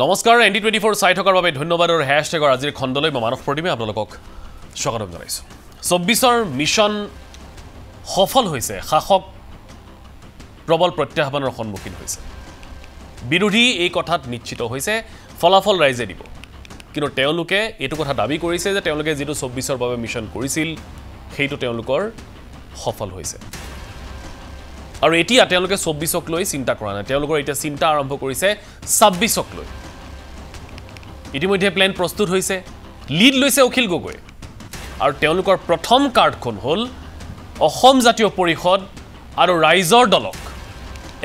নমস্কাৰ ND24 চাই থকাৰ বাবে ধন্যবাদ আৰু হ্যাশট্যাগৰ আজিৰ খণ্ডলৈ মই মানৱ প্ৰতিমে আপোনালোকক স্বাগতম জনাইছো 24ৰ মিছন সফল হৈছে শাসক প্ৰবল প্ৰত্যাহ্বানৰ সন্মুখীন হৈছে বিৰোধী এই কথাত নিশ্চিত হৈছে ফলাফল ৰাইজে দিব কিন্তু তেওঁলোকে এটো কথা দাবী কৰিছে যে তেওঁলোকে যেটো 24ৰ বাবে মিছন কৰিছিল সেইটো তেওঁলোকৰ সফল হৈছে আৰু এতিয়া তেওঁলোকে 24ক লৈ চিন্তা কৰা নাই তেওঁলোকৰ এতিয়া চিন্তা আৰম্ভ কৰিছে 26ক লৈ ইতিমধ্যে প্ল্যান প্ৰস্তুত হৈছে লিড লৈছে অখিল গগৈ আৰু তেওঁলোকৰ প্ৰথম কাৰ্ডখন হ'ল অসম জাতীয় পৰিষদ আৰু ৰাইজৰ দলক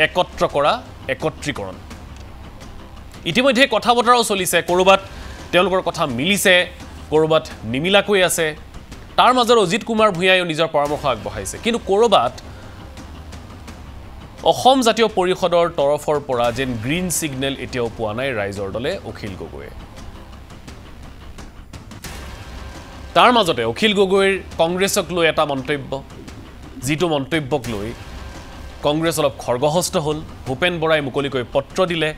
একত্ৰ কৰা একত্ৰীকৰণ ইতিমধ্যে কথা বতৰাও চলিছে কৰবাত তেওঁলোকৰ কথা মিলিছে কৰবাত নিমিলাকৈ আছে তাৰ মাজৰ অজিত কুমাৰ ভূঞায়ো নিজৰ পৰামৰ্শ আগবঢ়াইছে কিন্তু কৰবাত অসম জাতীয় পৰিষদৰ তৰফৰ পৰা যেন গ্ৰীণ সিগনেল এতিয়াও পোৱা নাই ৰাইজৰ দলে অখিল গগৈ তাৰ মাজতে অখিল গগৈৰ কংগ্ৰেছক লৈ এটা মন্তব্য যিটো মন্তব্যক লৈ কংগ্ৰেছ অলপ খৰ্গহস্ত হ'ল ভূপেন বৰাই মুকলিকৈ পত্ৰ দিলে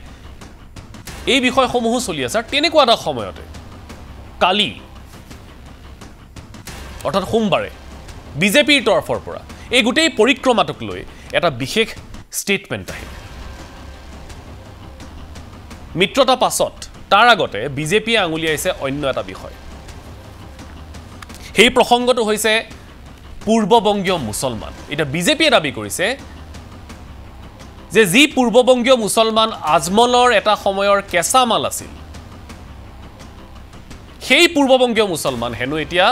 এই বিষয়সমূহ চলি আছে তেনেকুৱা এটা সময়তে কালি অৰ্থাৎ সোমবাৰে বিজেপিৰ তৰফৰ পৰা এই গোটেই পৰিক্ৰমাটোক লৈ এটা বিশেষ স্টেটমেন্ট আহিল মিত্ৰতা পাছত তাৰ আগতে বিজেপিয়ে আঙুলিয়াইছে অন্য এটা বিষয় এই প্ৰসংগটো হৈছে পূৰ্ববংগীয় মুছলমান এটা বিজেপিয়ে দাবী কৰিছে যে যি পূৰ্ববংগীয় মুছলমান আজমলৰ এটা সময়ৰ কেঁচামাল আছিল সেই পূৰ্ববংগীয় মুছলমান হেনো এতিয়া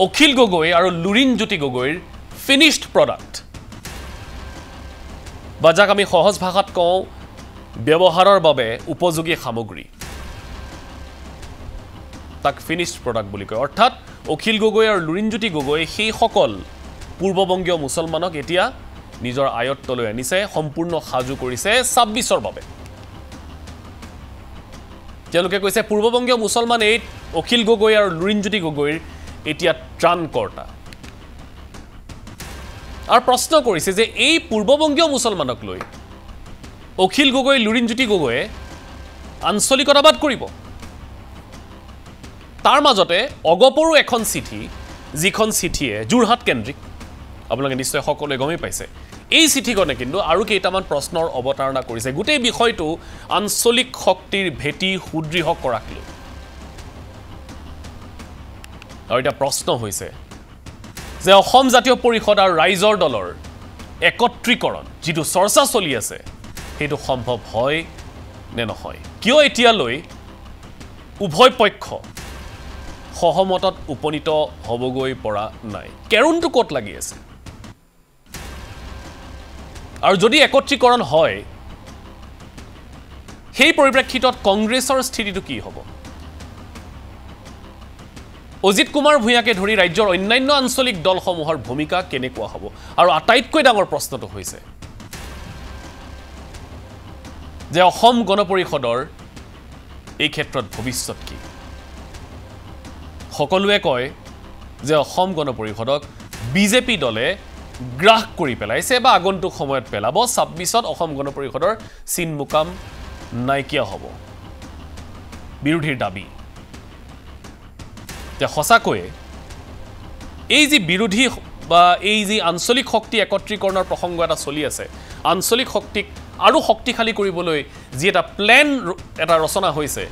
অখিল গগৈ আৰু লুৰিণজ্যোতি গগৈৰ ফিনিশড প্ৰডাক্ট বাজাক আমি সহজ ভাষাত কওঁ ব্যৱহাৰৰ বাবে উপযোগী সামগ্ৰী তাক ফিনিশড প্ৰডাক্ট বুলি কয় অৰ্থাৎ অখিল গগৈ আৰু লুৰিণজ্যোতি গগৈ সেই সকল পূৰ্ববংগীয় মুছলমানক এতিয়া নিজৰ আয়ত্তলৈ আনিছে সম্পূৰ্ণ সাজু কৰিছে 26ৰ বাবে তেওঁলোকে কৈছে পূৰ্ববংগীয় মুছলমান এই অখিল গগৈ আৰু লুৰিণজ্যোতি গগৈৰ এতিয়া ত্ৰাণকৰ্তা আৰু প্ৰশ্ন কৰিছে যে এই পূৰ্ববংগীয় মুছলমানক লৈ অখিল গগৈ লুৰিণজ্যোতি গগৈয়ে আঞ্চলিকতাবাদ কৰিব তাৰ মাজতে অগপৰো এখন চিঠি যিখন চিঠিয়ে যোৰহাট কেন্দ্ৰিক আপোনালোকে নিশ্চয় সকলোৱে গমেই পাইছে এই চিঠিখনে কিন্তু আৰু কেইটামান প্ৰশ্নৰ অৱতাৰণা কৰিছে গোটেই বিষয়টো আঞ্চলিক শক্তিৰ ভেটি সুদৃঢ় কৰাক লৈ আৰু এটা প্ৰশ্ন হৈছে যে অসম জাতীয় পৰিষদ আৰু ৰাইজৰ দলৰ একত্ৰীকৰণ যিটো চৰ্চা চলি আছে সেইটো সম্ভৱ হয় নে নহয় কিয় এতিয়ালৈ উভয় পক্ষ সহমতত উপনীত হ'বগৈ পৰা নাই কেৰুণটো ক'ত লাগি আছে আৰু যদি একত্ৰীকৰণ হয় সেই পৰিপ্ৰেক্ষিতত কংগ্ৰেছৰ স্থিতিটো কি হ'ব অজিত কুমাৰ ভূঞাকে ধৰি ৰাজ্যৰ অন্যান্য আঞ্চলিক দলসমূহৰ ভূমিকা কেনেকুৱা হ'ব আৰু আটাইতকৈ ডাঙৰ প্ৰশ্নটো হৈছে যে অসম গণ পৰিষদৰ এই ক্ষেত্ৰত ভৱিষ্যত কি সকলোৱে কয় যে অসম গণ পৰিষদক বিজেপি দলে গ্ৰাস কৰি পেলাইছে বা আগন্তুক সময়ত পেলাব 26ত অসম গণ পৰিষদৰ চিন মুকাম নাইকিয়া হ'ব বিৰোধীৰ দাবী যে সঁচাকৈয়ে এই যি বিৰোধী বা এই যি আঞ্চলিক শক্তি একত্ৰীকৰণৰ প্ৰসংগ এটা চলি আছে আঞ্চলিক শক্তিক আৰু শক্তিশালী কৰিবলৈ যি এটা প্ল্যান এটা ৰচনা হৈছে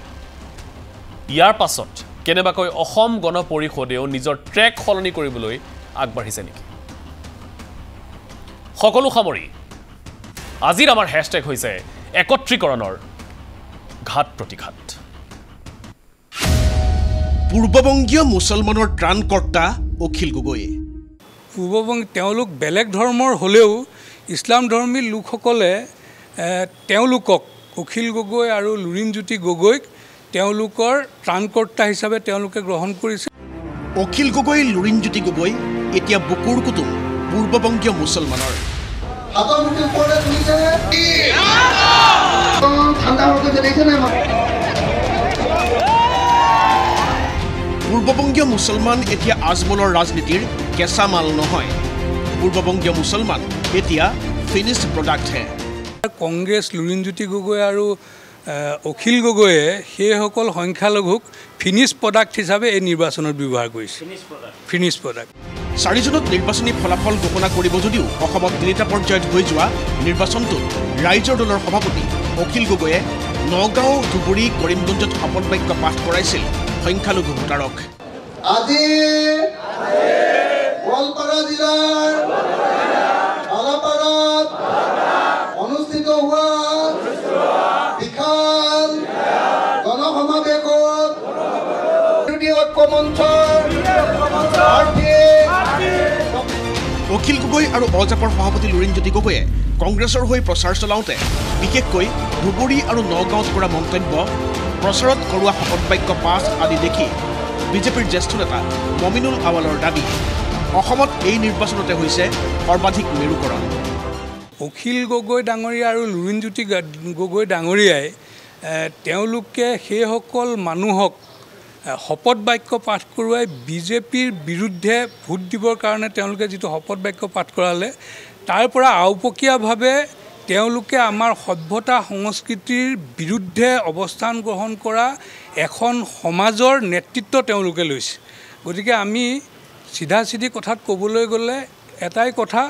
ইয়াৰ পাছত কেনেবাকৈ অসম গণ পৰিষদেও নিজৰ ট্ৰেক সলনি কৰিবলৈ আগবাঢ়িছে নেকি সকলো সামৰি আজিৰ আমাৰ হ্যাশট্যাগ হৈছে একত্ৰীকৰণৰ ঘাট প্ৰতিঘাত পূৰ্ববংগীয় মুছলমানৰ ত্ৰাণকৰ্তা অখিল গগৈ পূৰ্ববংগ তেওঁলোক বেলেগ ধৰ্মৰ হ'লেও ইছলাম ধৰ্মী লোকসকলে তেওঁলোকক অখিল গগৈ আৰু লুৰিণজ্যোতি গগৈক তেওঁলোকৰ ত্ৰাণকৰ্তা হিচাপে তেওঁলোকে গ্ৰহণ কৰিছে অখিল গগৈ লুৰিণজ্যোতি গগৈ এতিয়া বুকুৰ কুটুম পূৰ্ববংগীয় মুছলমানৰ পূৰ্ববংগীয় মুছলমান এতিয়া আজমলৰ ৰাজনীতিৰ কেঁচা মাল নহয় পূৰ্ববংগীয় মুছলমান এতিয়া ফিনিশড প্ৰডাক্ট হে কংগ্ৰেছ লুৰিণজ্যোতি গগৈ আৰু অখিল গগৈয়ে সেইসকল সংখ্যালঘুক ফিনিছ প্ৰডাক্ট হিচাপে এই নিৰ্বাচনত ব্যৱহাৰ কৰিছে ফিনিছ প্ৰডাক্ট 4 জুনত নিৰ্বাচনী ফলাফল ঘোষণা কৰিব যদিও অসমত 3টা পৰ্যায়ত হৈ যোৱা নিৰ্বাচনটোত ৰাইজৰ দলৰ সভাপতি অখিল গগৈয়ে নগাঁও ধুবুৰী কৰিমগঞ্জত শপত বাক্য পাঠ কৰাইছিল সংখ্যালঘু ভোটাৰক আজি গোৱালপাৰা জিলাৰ আলাপাৰাত অনুষ্ঠিত হোৱা বিশাল গণসমাৱেশত ঐক্য মঞ্চৰ অখিল গগৈ আৰু অজাপৰ সভাপতি লুৰিণজ্যোতি গগৈয়ে কংগ্ৰেছৰ হৈ প্ৰচাৰ চলাওঁতে বিশেষকৈ ধুবুৰী আৰু নগাঁৱত কৰা মন্তব্য প্ৰচাৰত কৰোৱা শপত বাক্য পাঠ আদি দেখি বিজেপিৰ জ্যেষ্ঠ নেতা মমিনুল আৱালৰ দাবী অসমত এই নিৰ্বাচনতে হৈছে সৰ্বাধিক মেৰুকৰণ অখিল গগৈ ডাঙৰীয়া আৰু লুৰিণজ্যোতি গগৈ ডাঙৰীয়াই তেওঁলোকে সেইসকল মানুহক শপত বাক্য পাঠ কৰোৱাই বিজেপিৰ বিৰুদ্ধে ভোট দিবৰ কাৰণে তেওঁলোকে যিটো শপত বাক্য পাঠ কৰালে তাৰ পৰা আওপকীয়াভাৱে তেওঁলোকে আমাৰ সভ্যতা সংস্কৃতিৰ বিৰুদ্ধে অৱস্থান গ্ৰহণ কৰা এখন সমাজৰ নেতৃত্ব তেওঁলোকে লৈছে গতিকে আমি চিধা কথাত ক'বলৈ গ'লে এটাই কথা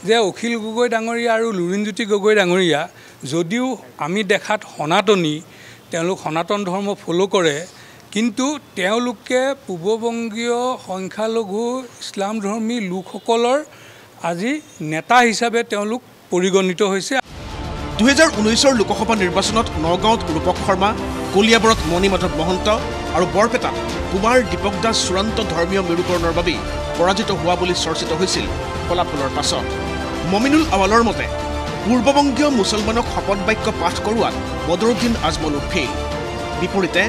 যে অখিল গগৈ ডাঙৰীয়া আৰু লুৰিণজ্যোতি গগৈ ডাঙৰীয়া যদিও আমি দেখাত সনাতনী তেওঁলোক সনাতন ধৰ্ম ফ'ল' কৰে কিন্তু তেওঁলোকে পূৰ্ববংগীয় সংখ্যালঘু ইছলাম ধৰ্মী লোকসকলৰ আজি নেতা হিচাপে তেওঁলোক পৰিগণিত হৈছে 2019 লোকসভা নিৰ্বাচনত নগাঁৱত ৰূপক শৰ্মা কলিয়াবৰত মণিমাধৱ মহন্ত আৰু বৰপেটাত কুমাৰ দীপক দাস চূড়ান্ত ধৰ্মীয় মেৰুকৰণৰ বাবে পৰাজিত হোৱা বুলি চৰ্চিত হৈছিল ফলাফলৰ পাছত মমিনুল আৱালৰ মতে পূৰ্ববংগীয় মুছলমানক শপত বাক্য পাঠ কৰোৱাত বদৰুদ্দিন আজমল ফেইল বিপৰীতে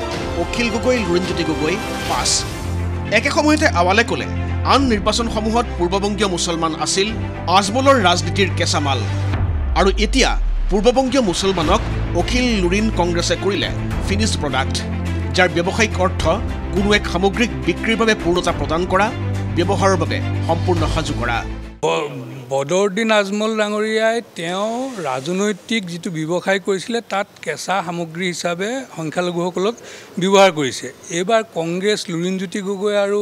অখিল গগৈ লুৰিণজ্যোতি গগৈ পাছ একে সময়তে আৱালে ক'লে আন নিৰ্বাচনসমূহত পূৰ্ববংগীয় মুছলমান আছিল আজমলৰ ৰাজনীতিৰ কেঁচামাল আৰু এতিয়া পূৰ্ববংগীয় মুছলমানক অখিল লুৰিণ কংগ্ৰেছে কৰিলে ফিনিছ প্ৰডাক্ট যাৰ ব্যৱসায়িক অৰ্থ কোনো এক সামগ্ৰিক বিক্ৰীৰ বাবে পূৰ্ণতা প্ৰদান কৰা ব্যৱহাৰৰ বাবে সম্পূৰ্ণ সাজু কৰা বদৰুদ্দিন আজমল ডাঙৰীয়াই তেওঁ ৰাজনৈতিক যিটো ব্যৱসায় কৰিছিলে তাত কেঁচা সামগ্ৰী হিচাপে সংখ্যালঘুসকলক ব্যৱহাৰ কৰিছে এইবাৰ কংগ্ৰেছ লুৰিণজ্যোতি গগৈ আৰু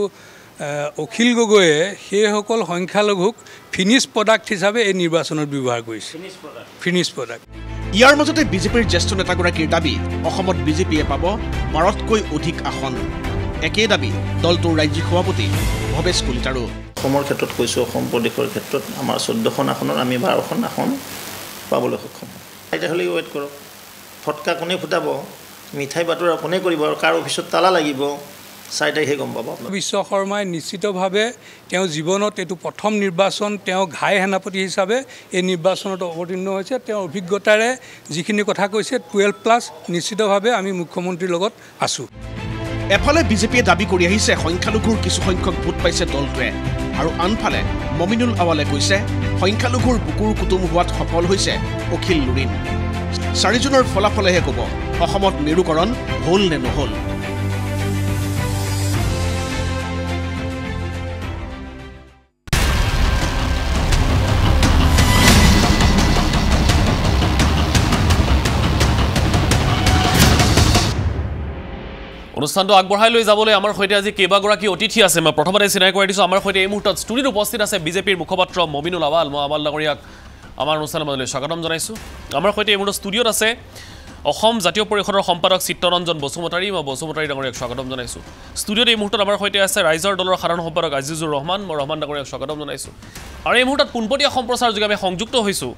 অখিল গগৈয়ে সেইসকল সংখ্যালঘুক ফিনিছ প্ৰডাক্ট হিচাপে এই নিৰ্বাচনত ব্যৱহাৰ কৰিছে ফিনিছ প্ৰডাক্ট ইয়াৰ মাজতে বিজেপিৰ জ্যেষ্ঠ নেতাগৰাকীৰ দাবী অসমত বিজেপিয়ে পাব 12তকৈ অধিক আসন একে দাবী দলটোৰ ৰাজ্যিক সভাপতি ভৱেশ কলিতাৰো অসমৰ ক্ষেত্ৰত কৈছোঁ অসম প্ৰদেশৰ ক্ষেত্ৰত আমাৰ 14খন আসনত আমি 12খন আসন পাবলৈ সক্ষম তেতিয়াহ'লে ৱেইট কৰক ফটকা কোনে ফুটাব মিঠাই বাতৰা কোনে কৰিব আৰু কাৰ অফিচত তালা লাগিব 4 তাৰিখে গম পাব বিশ্ব শৰ্মাই নিশ্চিতভাৱে তেওঁ জীৱনত এইটো প্ৰথম নিৰ্বাচন তেওঁ ঘাই সেনাপতি হিচাপে এই নিৰ্বাচনত অৱতীৰ্ণ হৈছে তেওঁৰ অভিজ্ঞতাৰে যিখিনি কথা কৈছে 12+ নিশ্চিতভাৱে আমি মুখ্যমন্ত্ৰীৰ লগত আছোঁ এফালে বিজেপিয়ে দাবী কৰি আহিছে সংখ্যালঘুৰ কিছু সংখ্যক ভোট পাইছে দলটোৱে আৰু আনফালে মমিনুল আৱালে কৈছে সংখ্যালঘুৰ বুকুৰ কুটুম হোৱাত সফল হৈছে অখিল লুৰিণ 4 জুনৰ ফলাফলেহে ক'ব অসমত মেৰুকৰণ হ'ল নে নহ'ল অনুষ্ঠানটো আগবঢ়াই লৈ যাবলৈ আমাৰ সৈতে আজি কেইবাগৰাকী অতিথি আছে মই প্ৰথমতে চিনাই কৰি দিছোঁ আমাৰ সৈতে এই মুহূৰ্তত ষ্টুডিঅ'ত উপস্থিত আছে বিজেপিৰ মুখপাত্ৰ মমিনুল আৱাল মই আৱাল ডাঙৰীয়াক আমাৰ অনুষ্ঠানৰ মাজলৈ স্বাগতম জনাইছোঁ আমাৰ সৈতে এই মুহূৰ্তত ষ্টুডিঅ'ত আছে অসম জাতীয় পৰিষদৰ সম্পাদক চিত্তৰঞ্জন বসুমতাৰী মই বসুমতাৰী ডাঙৰীয়াক স্বাগতম জনাইছোঁ ষ্টুডিঅ'ত এই মুহূৰ্তত আমাৰ সৈতে আছে ৰাইজৰ দলৰ সাধাৰণ সম্পাদক আজিজুৰ ৰহমান মই ৰহমান ডাঙৰীয়াক স্বাগতম জনাইছোঁ আৰু এই মুহূৰ্তত পোনপটীয়া সম্প্ৰচাৰ যোগে আমি সংযুক্ত হৈছোঁ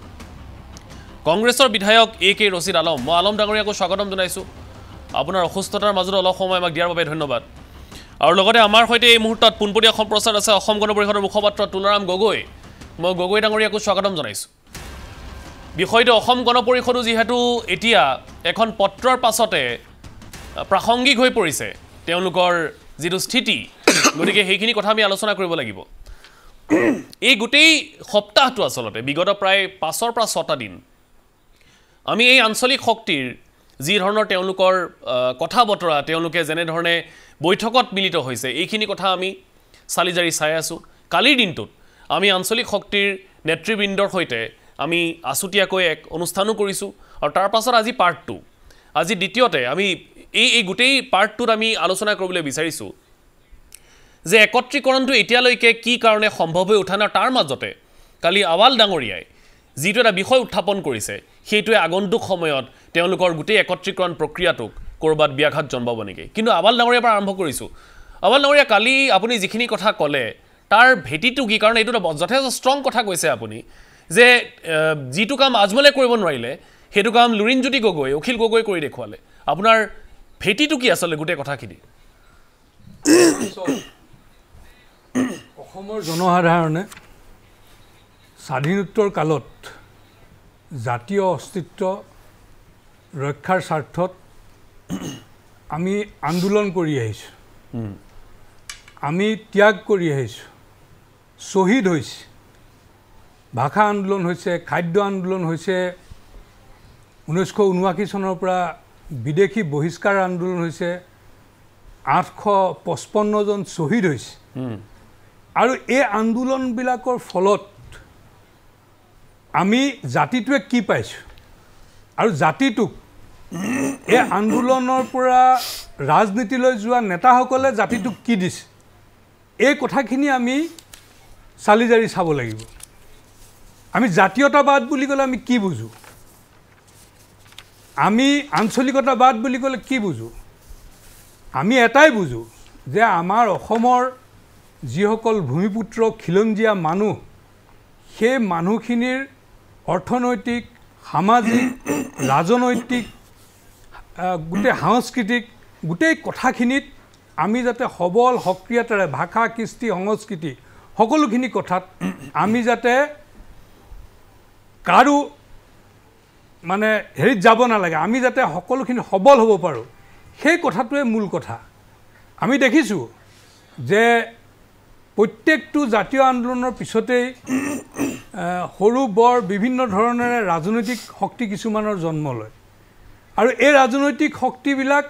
কংগ্ৰেছৰ বিধায়ক AK ৰছিদ আলম মই আলম ডাঙৰীয়াকো স্বাগতম জনাইছোঁ আপোনাৰ অসুস্থতাৰ মাজত অলপ সময় আমাক দিয়াৰ বাবে ধন্যবাদ আৰু লগতে আমাৰ সৈতে এই মুহূৰ্তত পোনপটীয়া সম্প্ৰচাৰ আছে অসম গণ পৰিষদৰ মুখপাত্ৰ তুলাৰাম গগৈ মই গগৈ ডাঙৰীয়াকো স্বাগতম জনাইছোঁ বিষয়টো অসম গণ পৰিষদো যিহেতু এতিয়া এখন পত্ৰৰ পাছতে প্ৰাসংগিক হৈ পৰিছে তেওঁলোকৰ যিটো স্থিতি গতিকে সেইখিনি কথা আমি আলোচনা কৰিব লাগিব এই গোটেই সপ্তাহটো আচলতে বিগত প্ৰায় 5ৰ পৰা 6টা দিন আমি এই আঞ্চলিক শক্তিৰ যি ধৰণৰ তেওঁলোকৰ কথা বতৰা তেওঁলোকে যেনে ধৰণে বৈঠকত মিলিত হৈছে এইখিনি কথা আমি চালিজাৰি চাই আছোঁ কালিৰ দিনটোত আমি আঞ্চলিক শক্তিৰ নেতৃবৃন্দৰ সৈতে আমি আছুতীয়াকৈ এক অনুষ্ঠানো কৰিছোঁ আৰু তাৰ পাছত আজি পাৰ্ট 2 আজি দ্বিতীয়তে আমি এই গোটেই পাৰ্টটোত আমি আলোচনা কৰিবলৈ বিচাৰিছোঁ যে একত্ৰীকৰণটো এতিয়ালৈকে কি কাৰণে সম্ভৱ হৈ উঠা নাই তাৰ মাজতে কালি আৱাল ডাঙৰীয়াই যিটো এটা বিষয় উত্থাপন কৰিছে সেইটোৱে আগন্তুক সময়ত তেওঁলোকৰ গোটেই একত্ৰীকৰণ প্ৰক্ৰিয়াটোক ক'ৰবাত ব্যাঘাত জন্মাব নেকি কিন্তু আৱাল ডাঙৰীয়াৰ পৰা আৰম্ভ কৰিছোঁ আৱাল ডাঙৰীয়া কালি আপুনি যিখিনি কথা ক'লে তাৰ ভেটিটো কি কাৰণ এইটো যথেষ্ট ষ্ট্ৰং কথা কৈছে আপুনি যে যিটো কাম আজমলে কৰিব নোৱাৰিলে সেইটো কাম লুৰিণজ্যোতি গগৈ অখিল গগৈ কৰি দেখুৱালে আপোনাৰ ভেটিটো কি আচলতে গোটেই কথাখিনি অসমৰ জনসাধাৰণে স্বাধীনোত্তৰ কালত জাতীয় অস্তিত্ব ৰক্ষাৰ স্বাৰ্থত আমি আন্দোলন কৰি আহিছোঁ আমি ত্যাগ কৰি আহিছোঁ শ্বহীদ হৈছে ভাষা আন্দোলন হৈছে খাদ্য আন্দোলন হৈছে 1979 চনৰ পৰা বিদেশী বহিষ্কাৰ আন্দোলন হৈছে 855 জন শ্বহীদ হৈছে আৰু এই আন্দোলনবিলাকৰ ফলত আমি জাতিটোৱে কি পাইছোঁ আৰু জাতিটোক এই আন্দোলনৰ পৰা ৰাজনীতিলৈ যোৱা নেতাসকলে জাতিটোক কি দিছে এই কথাখিনি আমি চালি জাৰি চাব লাগিব আমি জাতীয়তাবাদ বুলি ক'লে আমি কি বুজো আমি আঞ্চলিকতাবাদ বুলি ক'লে কি বুজো আমি এটাই বুজো যে আমাৰ অসমৰ যিসকল ভূমিপুত্ৰ খিলঞ্জীয়া মানুহ সেই মানুহখিনিৰ অৰ্থনৈতিক সামাজিক ৰাজনৈতিক গোটেই সাংস্কৃতিক গোটেই কথাখিনিত আমি যাতে সবল সক্ৰিয়তাৰে ভাষা কৃষ্টি সংস্কৃতি সকলোখিনি কথাত আমি যাতে কাৰো মানে হেৰিত যাব নালাগে আমি যাতে সকলোখিনি সবল হ'ব পাৰোঁ সেই কথাটোৱে মূল কথা আমি দেখিছোঁ যে প্ৰত্যেকটো জাতীয় আন্দোলনৰ পিছতেই সৰু বৰ বিভিন্ন ধৰণেৰে ৰাজনৈতিক শক্তি কিছুমানৰ জন্ম লয় আৰু এই ৰাজনৈতিক শক্তিবিলাক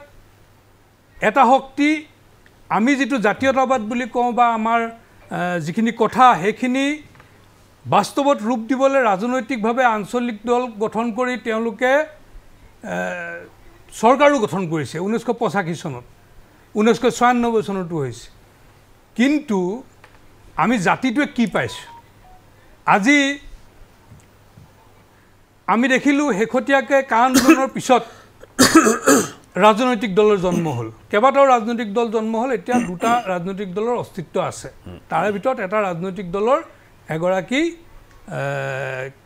এটা শক্তি আমি যিটো জাতীয়তাবাদ বুলি কওঁ বা আমাৰ যিখিনি কথা সেইখিনি বাস্তৱত ৰূপ দিবলৈ ৰাজনৈতিকভাৱে আঞ্চলিক দল গঠন কৰি তেওঁলোকে চৰকাৰো গঠন কৰিছে 1985 চনত 1996 চনতো হৈছে কিন্তু আমি জাতিটোৱে কি পাইছোঁ আজি আমি দেখিলোঁ শেহতীয়াকৈ কা আন্দোলনৰ পিছত ৰাজনৈতিক দলৰ জন্ম হ'ল কেইবাটাও ৰাজনৈতিক দল জন্ম হ'ল এতিয়া দুটা ৰাজনৈতিক দলৰ অস্তিত্ব আছে তাৰে ভিতৰত এটা ৰাজনৈতিক দলৰ এগৰাকী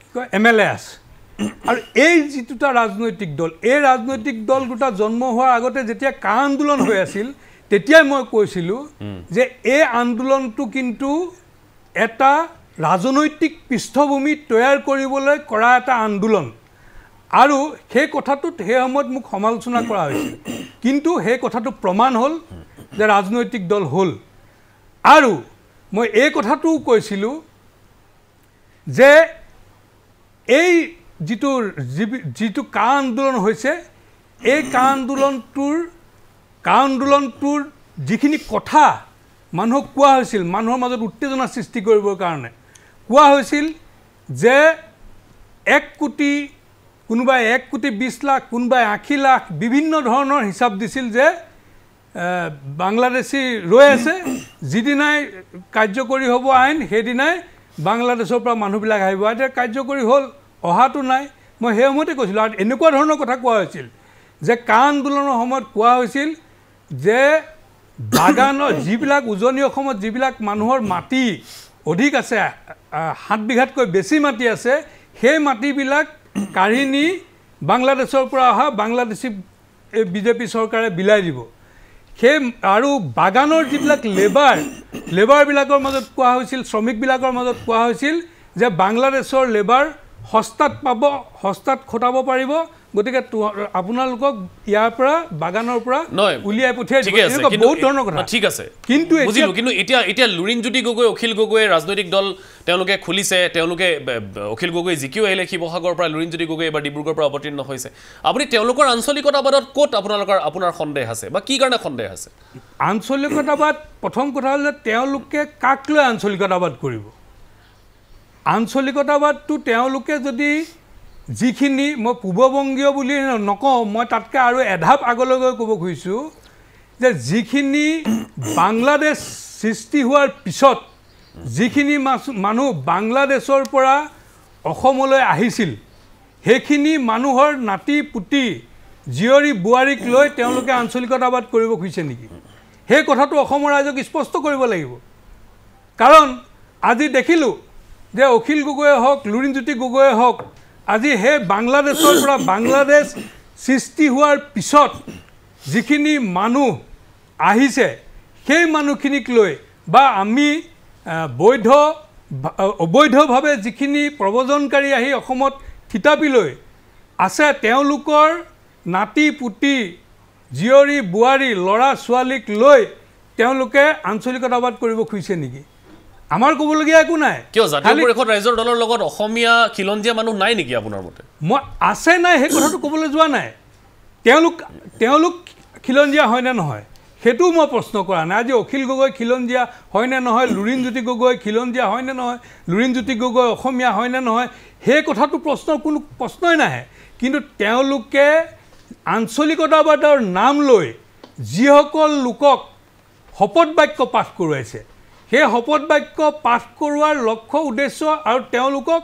কি কয় MLA আছে আৰু এই যিটা ৰাজনৈতিক দল এই ৰাজনৈতিক দল দুটা জন্ম হোৱাৰ আগতে যেতিয়া কা আন্দোলন হৈ আছিল তেতিয়াই মই কৈছিলোঁ যে এই আন্দোলনটো কিন্তু এটা ৰাজনৈতিক পৃষ্ঠভূমি তৈয়াৰ কৰিবলৈ কৰা এটা আন্দোলন আৰু সেই কথাটোত সেই সময়ত মোক সমালোচনা কৰা হৈছিল কিন্তু সেই কথাটো প্ৰমাণ হ'ল যে ৰাজনৈতিক দল হ'ল আৰু মই এই কথাটোও কৈছিলোঁ যে এই যিটো কা আন্দোলন হৈছে এই কা আন্দোলনটোৰ যিখিনি কথা মানুহক কোৱা হৈছিল মানুহৰ মাজত উত্তেজনা সৃষ্টি কৰিবৰ কাৰণে কোৱা হৈছিল যে 1 কোটি কোনোবাই 1 কোটি 20 লাখ কোনোবাই 80 লাখ বিভিন্ন ধৰণৰ হিচাপ দিছিল যে বাংলাদেশী ৰৈ আছে যিদিনাই কাৰ্যকৰী হ'ব আইন সেইদিনাই বাংলাদেশৰ পৰা মানুহবিলাক আহিব এতিয়া কাৰ্যকৰী হ'ল অহাটো নাই মই সেই সময়তে কৈছিলোঁ আৰু এনেকুৱা ধৰণৰ কথা কোৱা হৈছিল যে কা আন্দোলনৰ সময়ত কোৱা হৈছিল যে বাগানৰ যিবিলাক উজনি অসমত যিবিলাক মানুহৰ মাটি অধিক আছে 7 বিঘাতকৈ বেছি মাটি আছে সেই মাটিবিলাক কাঢ়ি নি বাংলাদেশৰ পৰা অহা বাংলাদেশী বিজেপি চৰকাৰে বিলাই দিব সেই আৰু বাগানৰ যিবিলাক লেবাৰবিলাকৰ মাজত কোৱা হৈছিল শ্ৰমিকবিলাকৰ মাজত কোৱা হৈছিল যে বাংলাদেশৰ লেবাৰ হস্তাত পাব হস্তাত খটাব পাৰিব গতিকে আপোনালোকক ইয়াৰ পৰা বাগানৰ পৰা উলিয়াই পঠিয়াই দিব এনেকুৱা বহুত ধৰণৰ কথা ঠিক আছে কিন্তু বুজিলোঁ কিন্তু এতিয়া লুৰিণজ্যোতি গগৈ অখিল গগৈ ৰাজনৈতিক দল তেওঁলোকে খুলিছে তেওঁলোকে অখিল গগৈ জিকিও আহিলে শিৱসাগৰৰ পৰা লুৰিণজ্যোতি গগৈ এবাৰ ডিব্ৰুগড়ৰ পৰা অৱতীৰ্ণ হৈছে আপুনি তেওঁলোকৰ আঞ্চলিকতাবাদত ক'ত আপোনাৰ সন্দেহ আছে বা কি কাৰণে সন্দেহ আছে আঞ্চলিকতাবাদ প্ৰথম কথা হ'ল যে তেওঁলোকে কাক লৈ আঞ্চলিকতাবাদ কৰিব আঞ্চলিকতাবাদটো তেওঁলোকে যদি যিখিনি মই পূৰ্ববংগীয় বুলি নকওঁ, মই তাতকৈ আৰু এধাপ আগলৈ ক'ব খুজিছোঁ যে যিখিনি বাংলাদেশ সৃষ্টি হোৱাৰ পিছত যিখিনি মানুহ বাংলাদেশৰ পৰা অসমলৈ আহিছিল, সেইখিনি মানুহৰ নাতি পুতি জীয়ৰী বোৱাৰীক লৈ তেওঁলোকে আঞ্চলিকতাবাদ কৰিব খুজিছে নেকি? সেই কথাটো অসমৰ ৰাইজক স্পষ্ট কৰিব লাগিব। কাৰণ আজি দেখিলোঁ যে অখিল গগৈয়ে হওক, লুৰিণজ্যোতি গগৈয়ে হওক, আজি সেই বাংলাদেশৰ পৰা বাংলাদেশ সৃষ্টি হোৱাৰ পিছত যিখিনি মানুহ আহিছে, সেই মানুহখিনিক লৈ বা আমি অবৈধভাৱে যিখিনি প্ৰব্ৰজনকাৰী আহি অসমত থিতাপি লৈ আছে, তেওঁলোকৰ নাতি পুতি জীয়ৰী বোৱাৰী ল'ৰা ছোৱালীক লৈ তেওঁলোকে আঞ্চলিকতাবাদ কৰিব খুজিছে নেকি? আমাৰ ক'বলগীয়া একো নাই। কিয় জাতীয় পৰিষদ ৰাইজৰ দলৰ লগত অসমীয়া খিলঞ্জীয়া মানুহ নাই নেকি আপোনাৰ মতে? মই আছে নাই সেই কথাটো ক'বলৈ যোৱা নাই। তেওঁলোক খিলঞ্জীয়া হয়নে নহয় সেইটোও মই প্ৰশ্ন কৰা নাই। আজি অখিল গগৈ খিলঞ্জীয়া হয়নে নহয়, লুৰিণজ্যোতি গগৈ খিলঞ্জীয়া হয়নে নহয়, লুৰিণজ্যোতি গগৈ অসমীয়া হয়নে নহয়, সেই কথাটো কোনো প্ৰশ্নই নাহে। কিন্তু তেওঁলোকে আঞ্চলিকতাবাদৰ নাম লৈ যিসকল লোকক শপত বাক্য পাঠ কৰোৱাইছে, সেই শপত বাক্য পাঠ কৰোৱাৰ লক্ষ্য উদ্দেশ্য আৰু তেওঁলোকক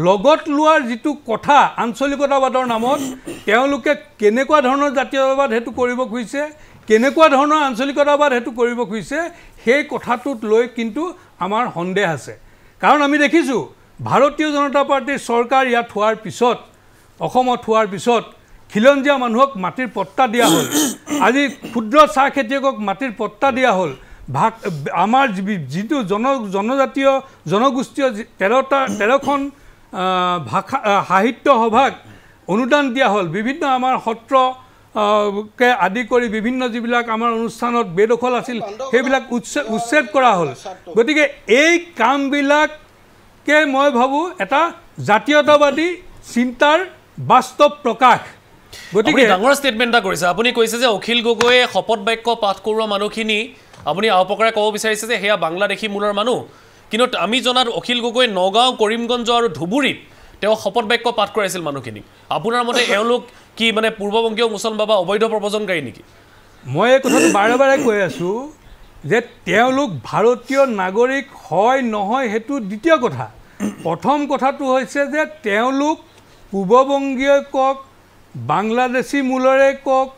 লগত লোৱাৰ যিটো কথা আঞ্চলিকতাবাদৰ নামত, তেওঁলোকে কেনেকুৱা ধৰণৰ জাতীয়তাবাদ সেইটো কৰিব খুজিছে, কেনেকুৱা ধৰণৰ আঞ্চলিকতাবাদ সেইটো কৰিব খুজিছে, সেই কথাটোত লৈ কিন্তু আমাৰ সন্দেহ আছে। কাৰণ আমি দেখিছোঁ ভাৰতীয় জনতা পাৰ্টীৰ চৰকাৰ ইয়াত হোৱাৰ পিছত, অসমত হোৱাৰ পিছত খিলঞ্জীয়া মানুহক মাটিৰ পট্টা দিয়া হ'ল। আজি ক্ষুদ্ৰ চাহ খেতিয়কক মাটিৰ পট্টা দিয়া হ'ল। আমাৰ যিটো জনজাতীয় জনগোষ্ঠীয় 13খন ভাষা সাহিত্য সভাক অনুদান দিয়া হ'ল। বিভিন্ন আমাৰ সত্ৰকে আদি কৰি বিভিন্ন যিবিলাক আমাৰ অনুষ্ঠানত বেদখল আছিল, সেইবিলাক উচ্ছেদ কৰা হ'ল। গতিকে এই কামবিলাকে মই ভাবোঁ এটা জাতীয়তাবাদী চিন্তাৰ বাস্তৱ প্ৰকাশ। গতিকে ডাঙৰ ষ্টেটমেণ্ট এটা কৰিছে। আপুনি কৈছে যে অখিল গগৈয়ে শপত বাক্য পাঠ কৰোৱা মানুহখিনি আপুনি আওপকৰাই ক'ব বিচাৰিছে যে সেয়া বাংলাদেশী মূলৰ মানুহ। কিন্তু আমি জনাত অখিল গগৈ নগাঁও, কৰিমগঞ্জ আৰু ধুবুৰীত তেওঁ শপত বাক্য পাঠ কৰাইছিল মানুহখিনিক। আপোনাৰ মতে এওঁলোক কি মানে পূৰ্ববংগীয় মুছলমান বা অবৈধ প্ৰব্ৰজনকাৰী নেকি? মই এই কথাটো বাৰে বাৰে কৈ আছোঁ যে তেওঁলোক ভাৰতীয় নাগৰিক হয় নহয় সেইটো দ্বিতীয় কথা। প্ৰথম কথাটো হৈছে যে তেওঁলোক পূৰ্ববংগীয় কওক, বাংলাদেশী মূলৰে কওক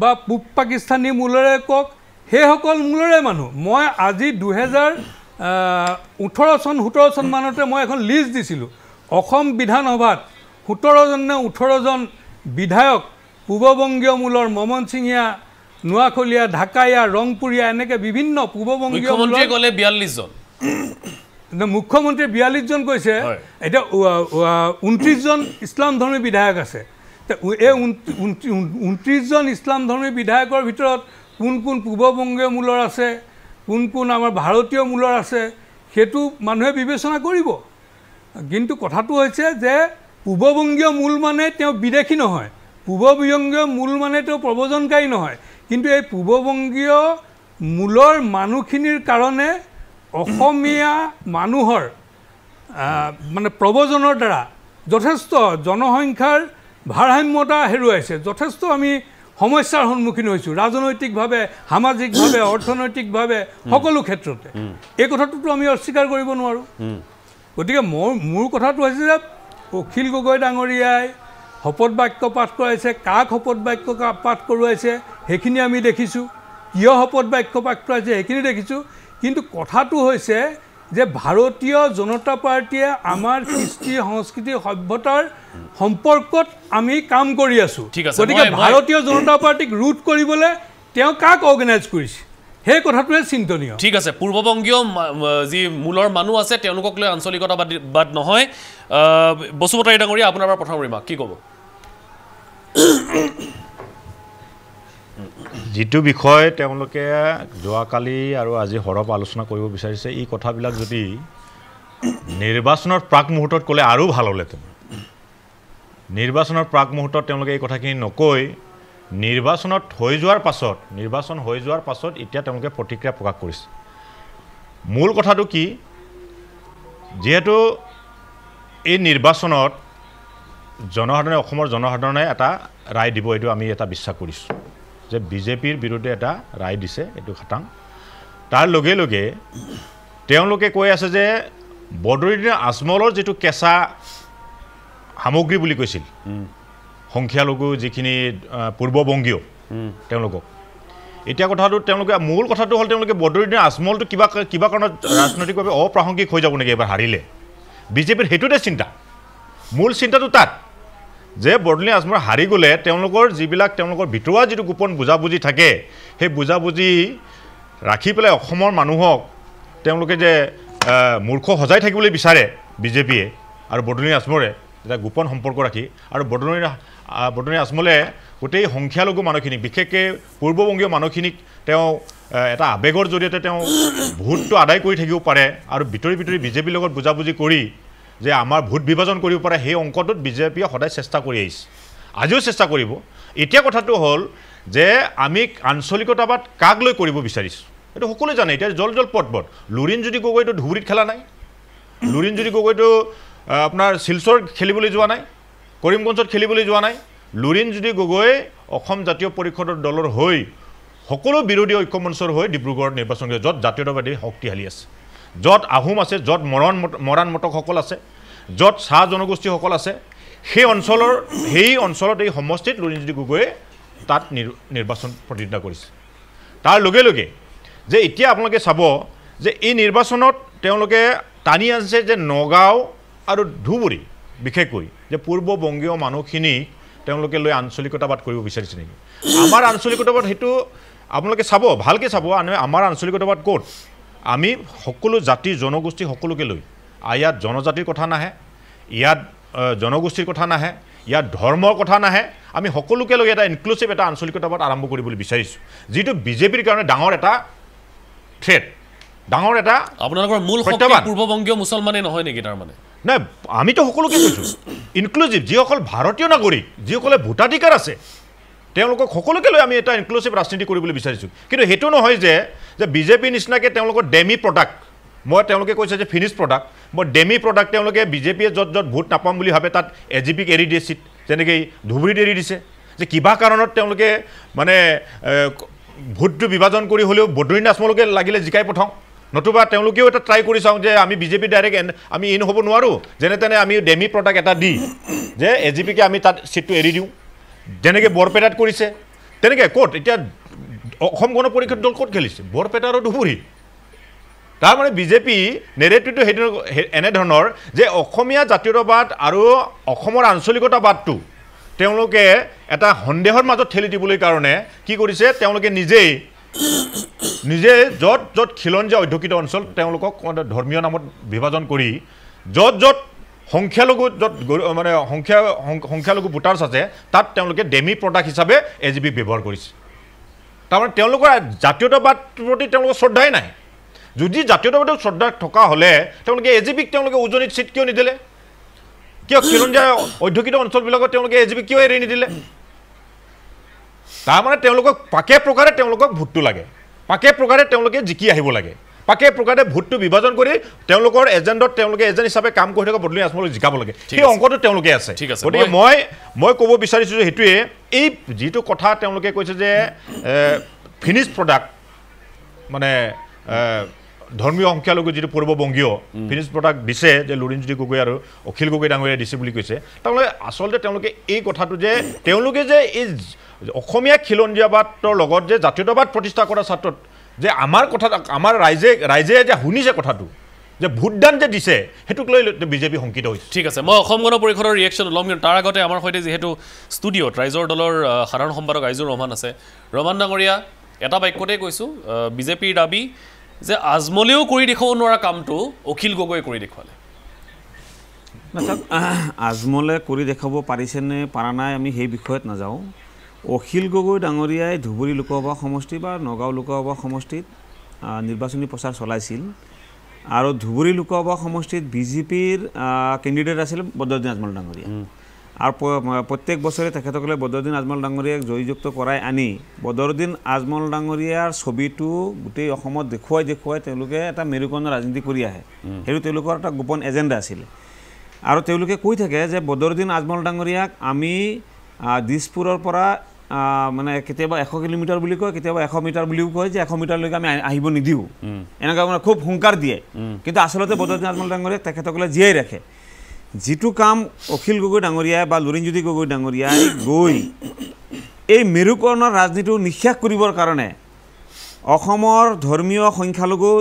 বা পূব পাকিস্তানী মূলৰে কওক, সেইসকল মূলৰে মানুহ। মই আজি 2018-17 চন মানতে মই এখন লিষ্ট দিছিলোঁ। অসম বিধানসভাত 17জন নে 18জন বিধায়ক পূৰ্ববংগীয় মূলৰ, মমনসিঙীয়া, নোৱাখলীয়া, ঢাকাইয়া, ৰংপুৰীয়া, এনেকৈ বিভিন্ন পূৰ্ববংগীয় মুখ্যমন্ত্ৰীয়ে ক'লে 42 জন। মুখ্যমন্ত্ৰীয়ে 42 জন কৈছে। এতিয়া 29 জন ইছলাম ধৰ্মী বিধায়ক আছে। এই 29 জন ইছলাম ধৰ্মী বিধায়কৰ ভিতৰত কোন কোন পূৰ্ববংগীয় মূলৰ আছে, কোন কোন আমাৰ ভাৰতীয় মূলৰ আছে, সেইটো মানুহে বিবেচনা কৰিব। কিন্তু কথাটো হৈছে যে পূৰ্ববংগীয় মূল মানে তেওঁ বিদেশী নহয়, পূৰ্ববংগীয় মূল মানে তেওঁ প্ৰব্ৰজনকাৰী নহয়। কিন্তু এই পূৰ্ববংগীয় মূলৰ মানুহখিনিৰ কাৰণে অসমীয়া মানুহৰ মানে প্ৰব্ৰজনৰ দ্বাৰা যথেষ্ট জনসংখ্যাৰ ভাৰসাম্যতা হেৰুৱাইছে। যথেষ্ট আমি সমস্যাৰ সন্মুখীন হৈছোঁ, ৰাজনৈতিকভাৱে, সামাজিকভাৱে, অৰ্থনৈতিকভাৱে, সকলো ক্ষেত্ৰতে। এই কথাটোতো আমি অস্বীকাৰ কৰিব নোৱাৰোঁ। গতিকে মোৰ কথাটো হৈছে যে অখিল গগৈ ডাঙৰীয়াই শপত বাক্য পাঠ কৰাইছে, কাক শপত বাক্য পাঠ কৰোৱাইছে সেইখিনি আমি দেখিছোঁ, কিয় শপত বাক্য পাঠ কৰাইছে সেইখিনি দেখিছোঁ। কিন্তু কথাটো হৈছে যে ভাৰতীয় জনতা পাৰ্টীয়ে আমাৰ কৃষ্টি সংস্কৃতি সভ্যতাৰ সম্পৰ্কত আমি কাম কৰি আছোঁ। গতিকে ভাৰতীয় জনতা পাৰ্টীক ৰোধ কৰিবলৈ তেওঁ কাক অৰ্গেনাইজ কৰিছে সেই কথাটোৱে চিন্তনীয়। ঠিক আছে, পূৰ্ববংগীয় যি মূলৰ মানুহ আছে তেওঁলোকক লৈ আঞ্চলিকতাবাদ নহয়। বসুমতাৰী ডাঙৰীয়া, আপোনাৰ পৰা প্ৰথম ৰিমাৰ্ক কি ক'ব? যিটো বিষয় তেওঁলোকে যোৱাকালি আৰু আজি সৰব আলোচনা কৰিব বিচাৰিছে, এই কথাবিলাক যদি নিৰ্বাচনৰ প্ৰাক মুহূৰ্তত ক'লে আৰু ভাল হ'লহেঁতেন। নিৰ্বাচনৰ প্ৰাক মুহূৰ্তত তেওঁলোকে এই কথাখিনি নকৈ নিৰ্বাচন হৈ যোৱাৰ পাছত এতিয়া তেওঁলোকে প্ৰতিক্ৰিয়া প্ৰকাশ কৰিছে। মূল কথাটো কি, যিহেতু এই নিৰ্বাচনত জনসাধাৰণে অসমৰ জনসাধাৰণে এটা ৰায় দিব এইটো আমি এটা বিশ্বাস কৰিছোঁ যে বিজেপিৰ বিৰুদ্ধে এটা ৰায় দিছে এইটো খাটাং তাৰ লগে লগে তেওঁলোকে কৈ আছে যে বদৰুদ্দিন আজমলৰ যিটো কেঁচা সামগ্ৰী বুলি কৈছিল সংখ্যালঘু যিখিনি পূৰ্ববংগীয় তেওঁলোকক এতিয়া কথাটো তেওঁলোকে মূল কথাটো হ'ল তেওঁলোকে বদৰুদ্দিন আজমলটো কিবা কাৰণত ৰাজনৈতিকভাৱে অপ্ৰাসংগিক হৈ যাব নেকি এবাৰ হাৰিলে বিজেপিৰ সেইটোতে চিন্তা মূল চিন্তাটো তাত যে বদৰুদ্দিন আজমল হাৰি গ'লে তেওঁলোকৰ যিবিলাক তেওঁলোকৰ ভিতৰুৱা যিটো গোপন বুজাবুজি থাকে সেই বুজাবুজি ৰাখি পেলাই অসমৰ মানুহক তেওঁলোকে যে মূৰ্খ সজাই থাকিবলৈ বিচাৰে বিজেপিয়ে আৰু বদৰুদ্দিন আজমলে এটা গোপন সম্পৰ্ক ৰাখি আৰু বদৰুদ্দিন আজমলে গোটেই সংখ্যালঘু মানুহখিনিক বিশেষকৈ পূৰ্ববংগীয় মানুহখিনিক তেওঁ এটা আৱেগৰ জৰিয়তে তেওঁ ভোটটো আদায় কৰি থাকিব পাৰে আৰু ভিতৰি বিজেপিৰ লগত বুজাবুজি কৰি যে আমাৰ ভোট বিভাজন কৰিব পাৰে সেই অংকটোত বিজেপিয়ে সদায় চেষ্টা কৰি আহিছে আজিও চেষ্টা কৰিব এতিয়া কথাটো হ'ল যে আমি আঞ্চলিকতাবাদ কাক লৈ কৰিব বিচাৰিছোঁ এইটো সকলোৱে জানে এতিয়া জল পটপট লুৰিণজ্যোতি গগৈটো ধুবুৰীত খেলা নাই লুৰিণজ্যোতি গগৈটো আপোনাৰ শিলচৰ খেলিবলৈ যোৱা নাই কৰিমগঞ্জত খেলিবলৈ যোৱা নাই লুৰিণজ্যোতি গগৈ অসম জাতীয় পৰিষদৰ দলৰ হৈ সকলো বিৰোধী ঐক্যমঞ্চৰ হৈ ডিব্ৰুগড় নিৰ্বাচন কৰে য'ত জাতীয়তাবাদী শক্তিশালী আছে য'ত আহোম আছে য'ত মৰাণ মটকসকল আছে য'ত চাহ জনগোষ্ঠীসকল আছে সেই অঞ্চলত এই সমষ্টিত লুৰিণজ্যোতি গগৈয়ে তাত নিৰ্বাচন প্ৰতিদ্বন্দ্বিতা কৰিছে তাৰ লগে লগে যে এতিয়া আপোনালোকে চাব যে এই নিৰ্বাচনত তেওঁলোকে টানি আনিছে যে নগাঁও আৰু ধুবুৰী বিশেষকৈ যে পূৰ্ববংগীয় মানুহখিনিক তেওঁলোকে লৈ আঞ্চলিকতাবাদ কৰিব বিচাৰিছে নেকি আমাৰ আঞ্চলিকতাবাদ সেইটো আপোনালোকে চাব ভালকৈ চাব আমাৰ আঞ্চলিকতাবাদ ক'ত আমি সকলো জাতি জনগোষ্ঠী সকলোকে লৈ ইয়াত জনজাতিৰ কথা নাহে ইয়াত জনগোষ্ঠীৰ কথা নাহে ইয়াত ধৰ্মৰ কথা নাহে আমি সকলোকে লৈ এটা ইনক্লুচিভ এটা আঞ্চলিকতাবাদ আৰম্ভ কৰিবলৈ বিচাৰিছোঁ যিটো বিজেপিৰ কাৰণে ডাঙৰ এটা থ্ৰেট ডাঙৰ এটা আপোনালোকৰ মূল শক্তি পূৰ্ববংগীয় মুছলমানে নহয় নেকি তাৰমানে নাই আমিতো সকলোকে কৈছোঁ ইনক্লুচিভ যিসকল ভাৰতীয় নাগৰিক যিসকলে ভোটাধিকাৰ আছে তেওঁলোকক সকলোকে লৈ আমি এটা ইনক্লুচিভ ৰাজনীতি কৰিবলৈ বিচাৰিছোঁ কিন্তু সেইটো নহয় যে বিজেপিৰ নিচিনাকৈ তেওঁলোকৰ ডেমি প্ৰডাক্ট তেওঁলোকে কৈছে যে ফিনিছ প্ৰডাক্ট ডেমি প্ৰডাক্ট তেওঁলোকে বিজেপিয়ে য'ত ভোট নাপাম বুলি ভাবে তাত এজিপিক এৰি দিয়ে চিট যেনেকৈ ধুবুৰীত এৰি দিছে যে কিবা কাৰণত তেওঁলোকে মানে ভোটটো বিভাজন কৰি হ'লেও বদৰুদ্দিন আজমলকে লাগিলে জিকাই পঠাওঁ নতুবা তেওঁলোকেও এটা ট্ৰাই কৰি চাওঁ যে আমি বিজেপি ডাইৰেক্ট আমি ইন হ'ব নোৱাৰোঁ যেনে তেনে আমি ডেমি প্ৰডাক্ট এটা দি যে এজিপিকে আমি তাত চিটটো এৰি দিওঁ যেনেকৈ বৰপেটাত কৰিছে তেনেকৈ ক'ত এতিয়া অসম গণ পৰিষদ দল ক'ত খেলিছে বৰপেটা আৰু ধুবুৰী তাৰমানে বিজেপি নেৰেটিভটো সেইটো এনেধৰণৰ যে অসমীয়া জাতীয়তাবাদ আৰু অসমৰ আঞ্চলিকতাবাদটো তেওঁলোকে এটা সন্দেহৰ মাজত ঠেলি দিবলৈ কাৰণে কি কৰিছে তেওঁলোকে নিজে য'ত খিলঞ্জীয়া অধ্যুষিত অঞ্চল তেওঁলোকক ধৰ্মীয় নামত বিভাজন কৰি য'ত সংখ্যালঘু মানে সংখ্যালঘু ভোটাৰ্ছ আছে তাত তেওঁলোকে ডেমি প্ৰডাক্ট হিচাপে এজিপিক ব্যৱহাৰ কৰিছে তাৰমানে তেওঁলোকৰ জাতীয়তাবাদৰ প্ৰতি তেওঁলোকৰ শ্ৰদ্ধাই নাই যদি জাতীয়তাবাদৰ শ্ৰদ্ধা থকা হ'লে তেওঁলোকে এজিপিক তেওঁলোকে উজনিত চিট কিয় নিদিলে কিয় খিলঞ্জীয়া অধ্যুষিত অঞ্চলবিলাকত তেওঁলোকে এজিপিক কিয় এৰি নিদিলে তাৰমানে তেওঁলোকক পাকে প্ৰকাৰে তেওঁলোকক ভোটটো লাগে পাকে প্ৰকাৰে তেওঁলোকে জিকি আহিব লাগে পাকে প্ৰকাৰে ভোটটো বিভাজন কৰি তেওঁলোকৰ এজেণ্ডত তেওঁলোকে এজেণ্ট হিচাপে কাম কৰি থকা বদৰুদ্দিন আজমলক জিকাব লাগে সেই অংকটো তেওঁলোকে আছে গতিকে মই ক'ব বিচাৰিছোঁ যে সেইটোৱে এই যিটো কথা তেওঁলোকে কৈছে যে ফিনিছ প্ৰডাক্ট মানে ধৰ্মীয় সংখ্যালঘু যিটো পূৰ্ববংগীয় ফিনিছ প্ৰডাক্ট দিছে যে লুৰিণজ্যোতি গগৈ আৰু অখিল গগৈ ডাঙৰীয়াই দিছে বুলি কৈছে তাৰমানে আচলতে তেওঁলোকে এই কথাটো যে তেওঁলোকে যে এই অসমীয়া খিলঞ্জীয়াবাদৰ লগত যে জাতীয়তাবাদ প্ৰতিষ্ঠা কৰা ছাত্ৰত যে আমাৰ কথা আমাৰ ৰাইজে যে শুনিছে কথাটো যে ভোটদান যে দিছে সেইটোক লৈ বিজেপি শংকিত হৈছে ঠিক আছে মই অসম গণ পৰিষদৰ ৰিয়েকশ্যন ল'ম কিন্তু তাৰ আগতে আমাৰ সৈতে যিহেতু ষ্টুডিঅ'ত ৰাইজৰ দলৰ সাধাৰণ সম্পাদক আইজুৰ ৰহমান আছে ৰহমান ডাঙৰীয়া এটা বাক্যতে কৈছোঁ বিজেপিৰ দাবী যে আজমলেও কৰি দেখুৱাব নোৱাৰা কামটো অখিল গগৈয়ে কৰি দেখুৱালে আজমলে কৰি দেখাব পাৰিছেনে পাৰা নাই আমি সেই বিষয়ত নাযাওঁ অখিল গগৈ ডাঙৰীয়াই ধুবুৰী লোকসভা সমষ্টি বা নগাঁও লোকসভা সমষ্টিত নিৰ্বাচনী প্ৰচাৰ চলাইছিল আৰু ধুবুৰী লোকসভা সমষ্টিত বিজেপিৰ কেণ্ডিডেট আছিল বদৰুদ্দিন আজমল ডাঙৰীয়া আৰু প্ৰত্যেক বছৰে তেখেতসকলে বদৰুদ্দিন আজমল ডাঙৰীয়াক জয়যুক্ত কৰাই আনি বদৰুদ্দিন আজমল ডাঙৰীয়াৰ ছবিটো গোটেই অসমত দেখুৱাই তেওঁলোকে এটা মেৰুকৰণৰ ৰাজনীতি কৰি আহে সেইটো তেওঁলোকৰ এটা গোপন এজেণ্ডা আছিলে আৰু তেওঁলোকে কৈ থাকে যে বদৰুদ্দিন আজমল ডাঙৰীয়াক আমি দিছপুৰৰ পৰা মানে কেতিয়াবা 100 কিলোমিটাৰ বুলি কয়, কেতিয়াবা 100 মিটাৰ বুলিও কয় যে 100 মিটাৰলৈকে আমি আহিব নিদিওঁ, এনেকুৱা মানে খুব হুংকাৰ দিয়ে। কিন্তু আচলতে বদৰুদ্দিন আজমল ডাঙৰীয়াক তেখেতসকলে জীয়াই ৰাখে। যিটো কাম অখিল গগৈ ডাঙৰীয়াই বা লুৰিণজ্যোতি গগৈ ডাঙৰীয়াই গৈ এই মেৰুকৰণৰ ৰাজনীতিও নিঃশেষ কৰিবৰ কাৰণে অসমৰ ধৰ্মীয় সংখ্যালঘু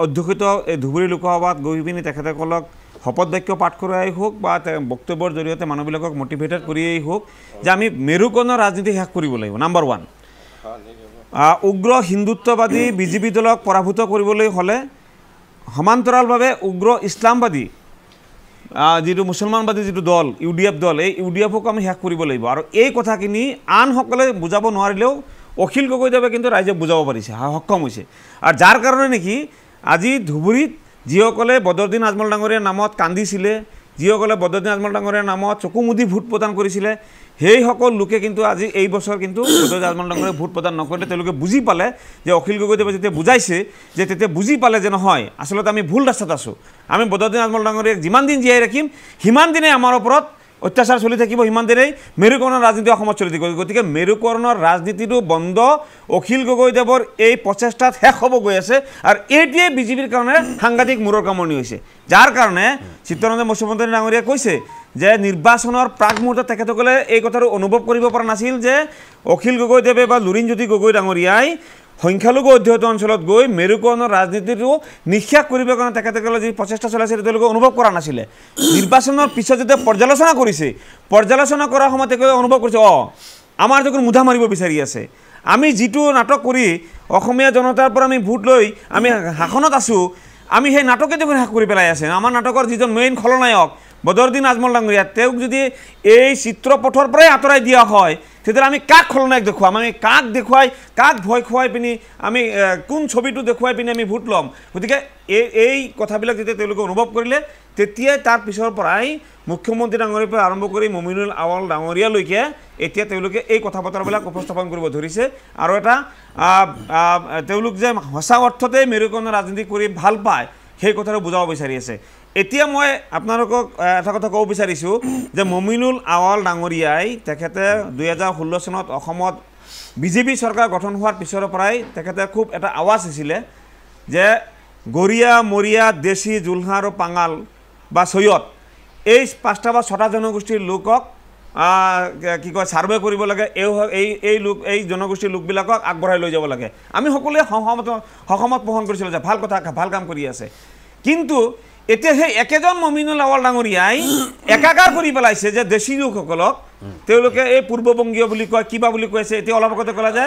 অধ্যুষিত এই ধুবুৰী লোকসভাত গৈ পিনি তেখেতসকলক শপত বাক্য পাঠ কৰাই হোক বা বক্তব্যৰ জৰিয়তে মানুহবিলাকক মটিভেটেড কৰিয়েই হোক যে আমি মেৰুকৰণৰ ৰাজনীতি শেষ কৰিব লাগিব। নাম্বাৰ 1, উগ্ৰ হিন্দুত্ববাদী বিজেপি দলক পৰাভূত কৰিবলৈ হ'লে সমান্তৰালভাৱে উগ্ৰ ইছলামবাদী যিটো মুছলমানবাদী যিটো দল UDF দল, এই UDFক আমি শেষ কৰিব লাগিব। আৰু এই কথাখিনি আনসকলে বুজাব নোৱাৰিলেও অখিল গগৈদেৱে কিন্তু ৰাইজক বুজাব পাৰিছে, সক্ষম হৈছে। আৰু যাৰ কাৰণে নেকি আজি ধুবুৰীত যিসকলে বদৰুদ্দিন আজমল ডাঙৰীয়াৰ নামত কান্দিছিলে, যিসকলে বদৰুদ্দিন আজমল ডাঙৰীয়াৰ নামত চকু মুদি ভোট প্ৰদান কৰিছিলে, সেইসকল লোকে কিন্তু আজি এই বছৰ কিন্তু বদৰুদ্দিন আজমল ডাঙৰীয়াই ভোট প্ৰদান নকৰিলে। তেওঁলোকে বুজি পালে যে অখিল গগৈদেৱে যেতিয়া বুজাইছে যে তেতিয়া বুজি পালে যে নহয়, আচলতে আমি ভুল ৰাস্তাত আছোঁ। আমি বদৰুদ্দিন আজমল ডাঙৰীয়াক যিমান দিন জীয়াই ৰাখিম সিমান দিনে আমাৰ ওপৰত অত্যাচাৰ চলি থাকিব, সিমান দিনেই মেৰুকৰণৰ ৰাজনীতি অসমত চলি থাকিব। গতিকে মেৰুকৰণৰ ৰাজনীতিটো বন্ধ অখিল গগৈদেৱৰ এই প্ৰচেষ্টাত শেষ হ'ব গৈ আছে। আৰু এইটোৱে বিজেপিৰ কাৰণে সাংঘাতিক মূৰৰ কামনি হৈছে, যাৰ কাৰণে চিত্তৰঞ্জন মুখ্যমন্ত্ৰী ডাঙৰীয়াই কৈছে যে নিৰ্বাচনৰ প্ৰাক মুহূৰ্তত তেখেতসকলে এই কথাটো অনুভৱ কৰিব পৰা নাছিল যে অখিল গগৈদেৱে বা লুৰিণজ্যোতি গগৈ ডাঙৰীয়াই সংখ্যালঘু অধ্যুষিত অঞ্চলত গৈ মেৰুকৰণৰ ৰাজনীতিটো নিঃশেষ কৰিবৰ কাৰণে তেখেতসকলে যি প্ৰচেষ্টা চলাইছিল তেওঁলোকে অনুভৱ কৰা নাছিলে। নিৰ্বাচনৰ পিছত যেতিয়া পৰ্যালোচনা কৰিছে, পৰ্যালোচনা কৰাৰ সময়ত তেখেতে অনুভৱ কৰিছে আমাৰ দেখোন মুধা মাৰিব বিচাৰি আছে। আমি যিটো নাটক কৰি অসমীয়া জনতাৰ পৰা আমি ভোট লৈ আমি শাসনত আছোঁ, আমি সেই নাটকে দেখোন শেষ কৰি পেলাই আছে। আমাৰ নাটকৰ যিজন মেইন খলনায়ক বদৰুদ্দিন আজমল ডাঙৰীয়া, তেওঁক যদি এই চিত্ৰপথৰ পৰাই আঁতৰাই দিয়া হয় তেতিয়াহ'লে আমি কাক খলনায়ক দেখুৱাম, আমি কাক দেখুৱাই কাক ভয় খুৱাই পিনি আমি কোন ছবিটো দেখুৱাই পিনি আমি ভোট ল'ম। গতিকে এই কথাবিলাক যেতিয়া তেওঁলোকে অনুভৱ কৰিলে তেতিয়াই তাৰ পিছৰ পৰাই মুখ্যমন্ত্ৰী ডাঙৰীয়াৰ পৰা আৰম্ভ কৰি মমিনুল আউৱাল ডাঙৰীয়ালৈকে এতিয়া তেওঁলোকে এই কথা বতৰাবিলাক উপস্থাপন কৰিব ধৰিছে। আৰু এটা তেওঁলোক যে সঁচা অৰ্থতে মেৰুকৰণৰ ৰাজনীতি কৰি ভাল পায় সেই কথাটো বুজাব বিচাৰি আছে। এতিয়া মই আপোনালোকক এটা কথা ক'ব বিচাৰিছোঁ যে মমিনুল আউৱাল ডাঙৰীয়াই তেখেতে 2016 চনত অসমত বিজেপি চৰকাৰ গঠন হোৱাৰ পিছৰ পৰাই তেখেতে খুব এটা আৱাজ দিছিলে যে গৰীয়া, মৰিয়া, দেশী, জুলহা আৰু পাঙাল বা চৈয়দ এই 5টা বা 6টা জনগোষ্ঠীৰ লোকক কি কয় ছাৰ্ভে কৰিব লাগে, এই জনগোষ্ঠীৰ লোকবিলাকক আগবঢ়াই লৈ যাব লাগে। আমি সকলোৱে সহমত পোষণ কৰিছিলোঁ যে ভাল কথা, ভাল কাম কৰি আছে। কিন্তু এতিয়া সেই একেজন মমিনুল আউৱাল ডাঙৰীয়াই একাকাৰ কৰি পেলাইছে যে দেশী লোকসকলক তেওঁলোকে এই পূৰ্ববংগীয় বুলি কয়, কিবা বুলি কৈ আছে। এতিয়া অলপ আগতে ক'লে যে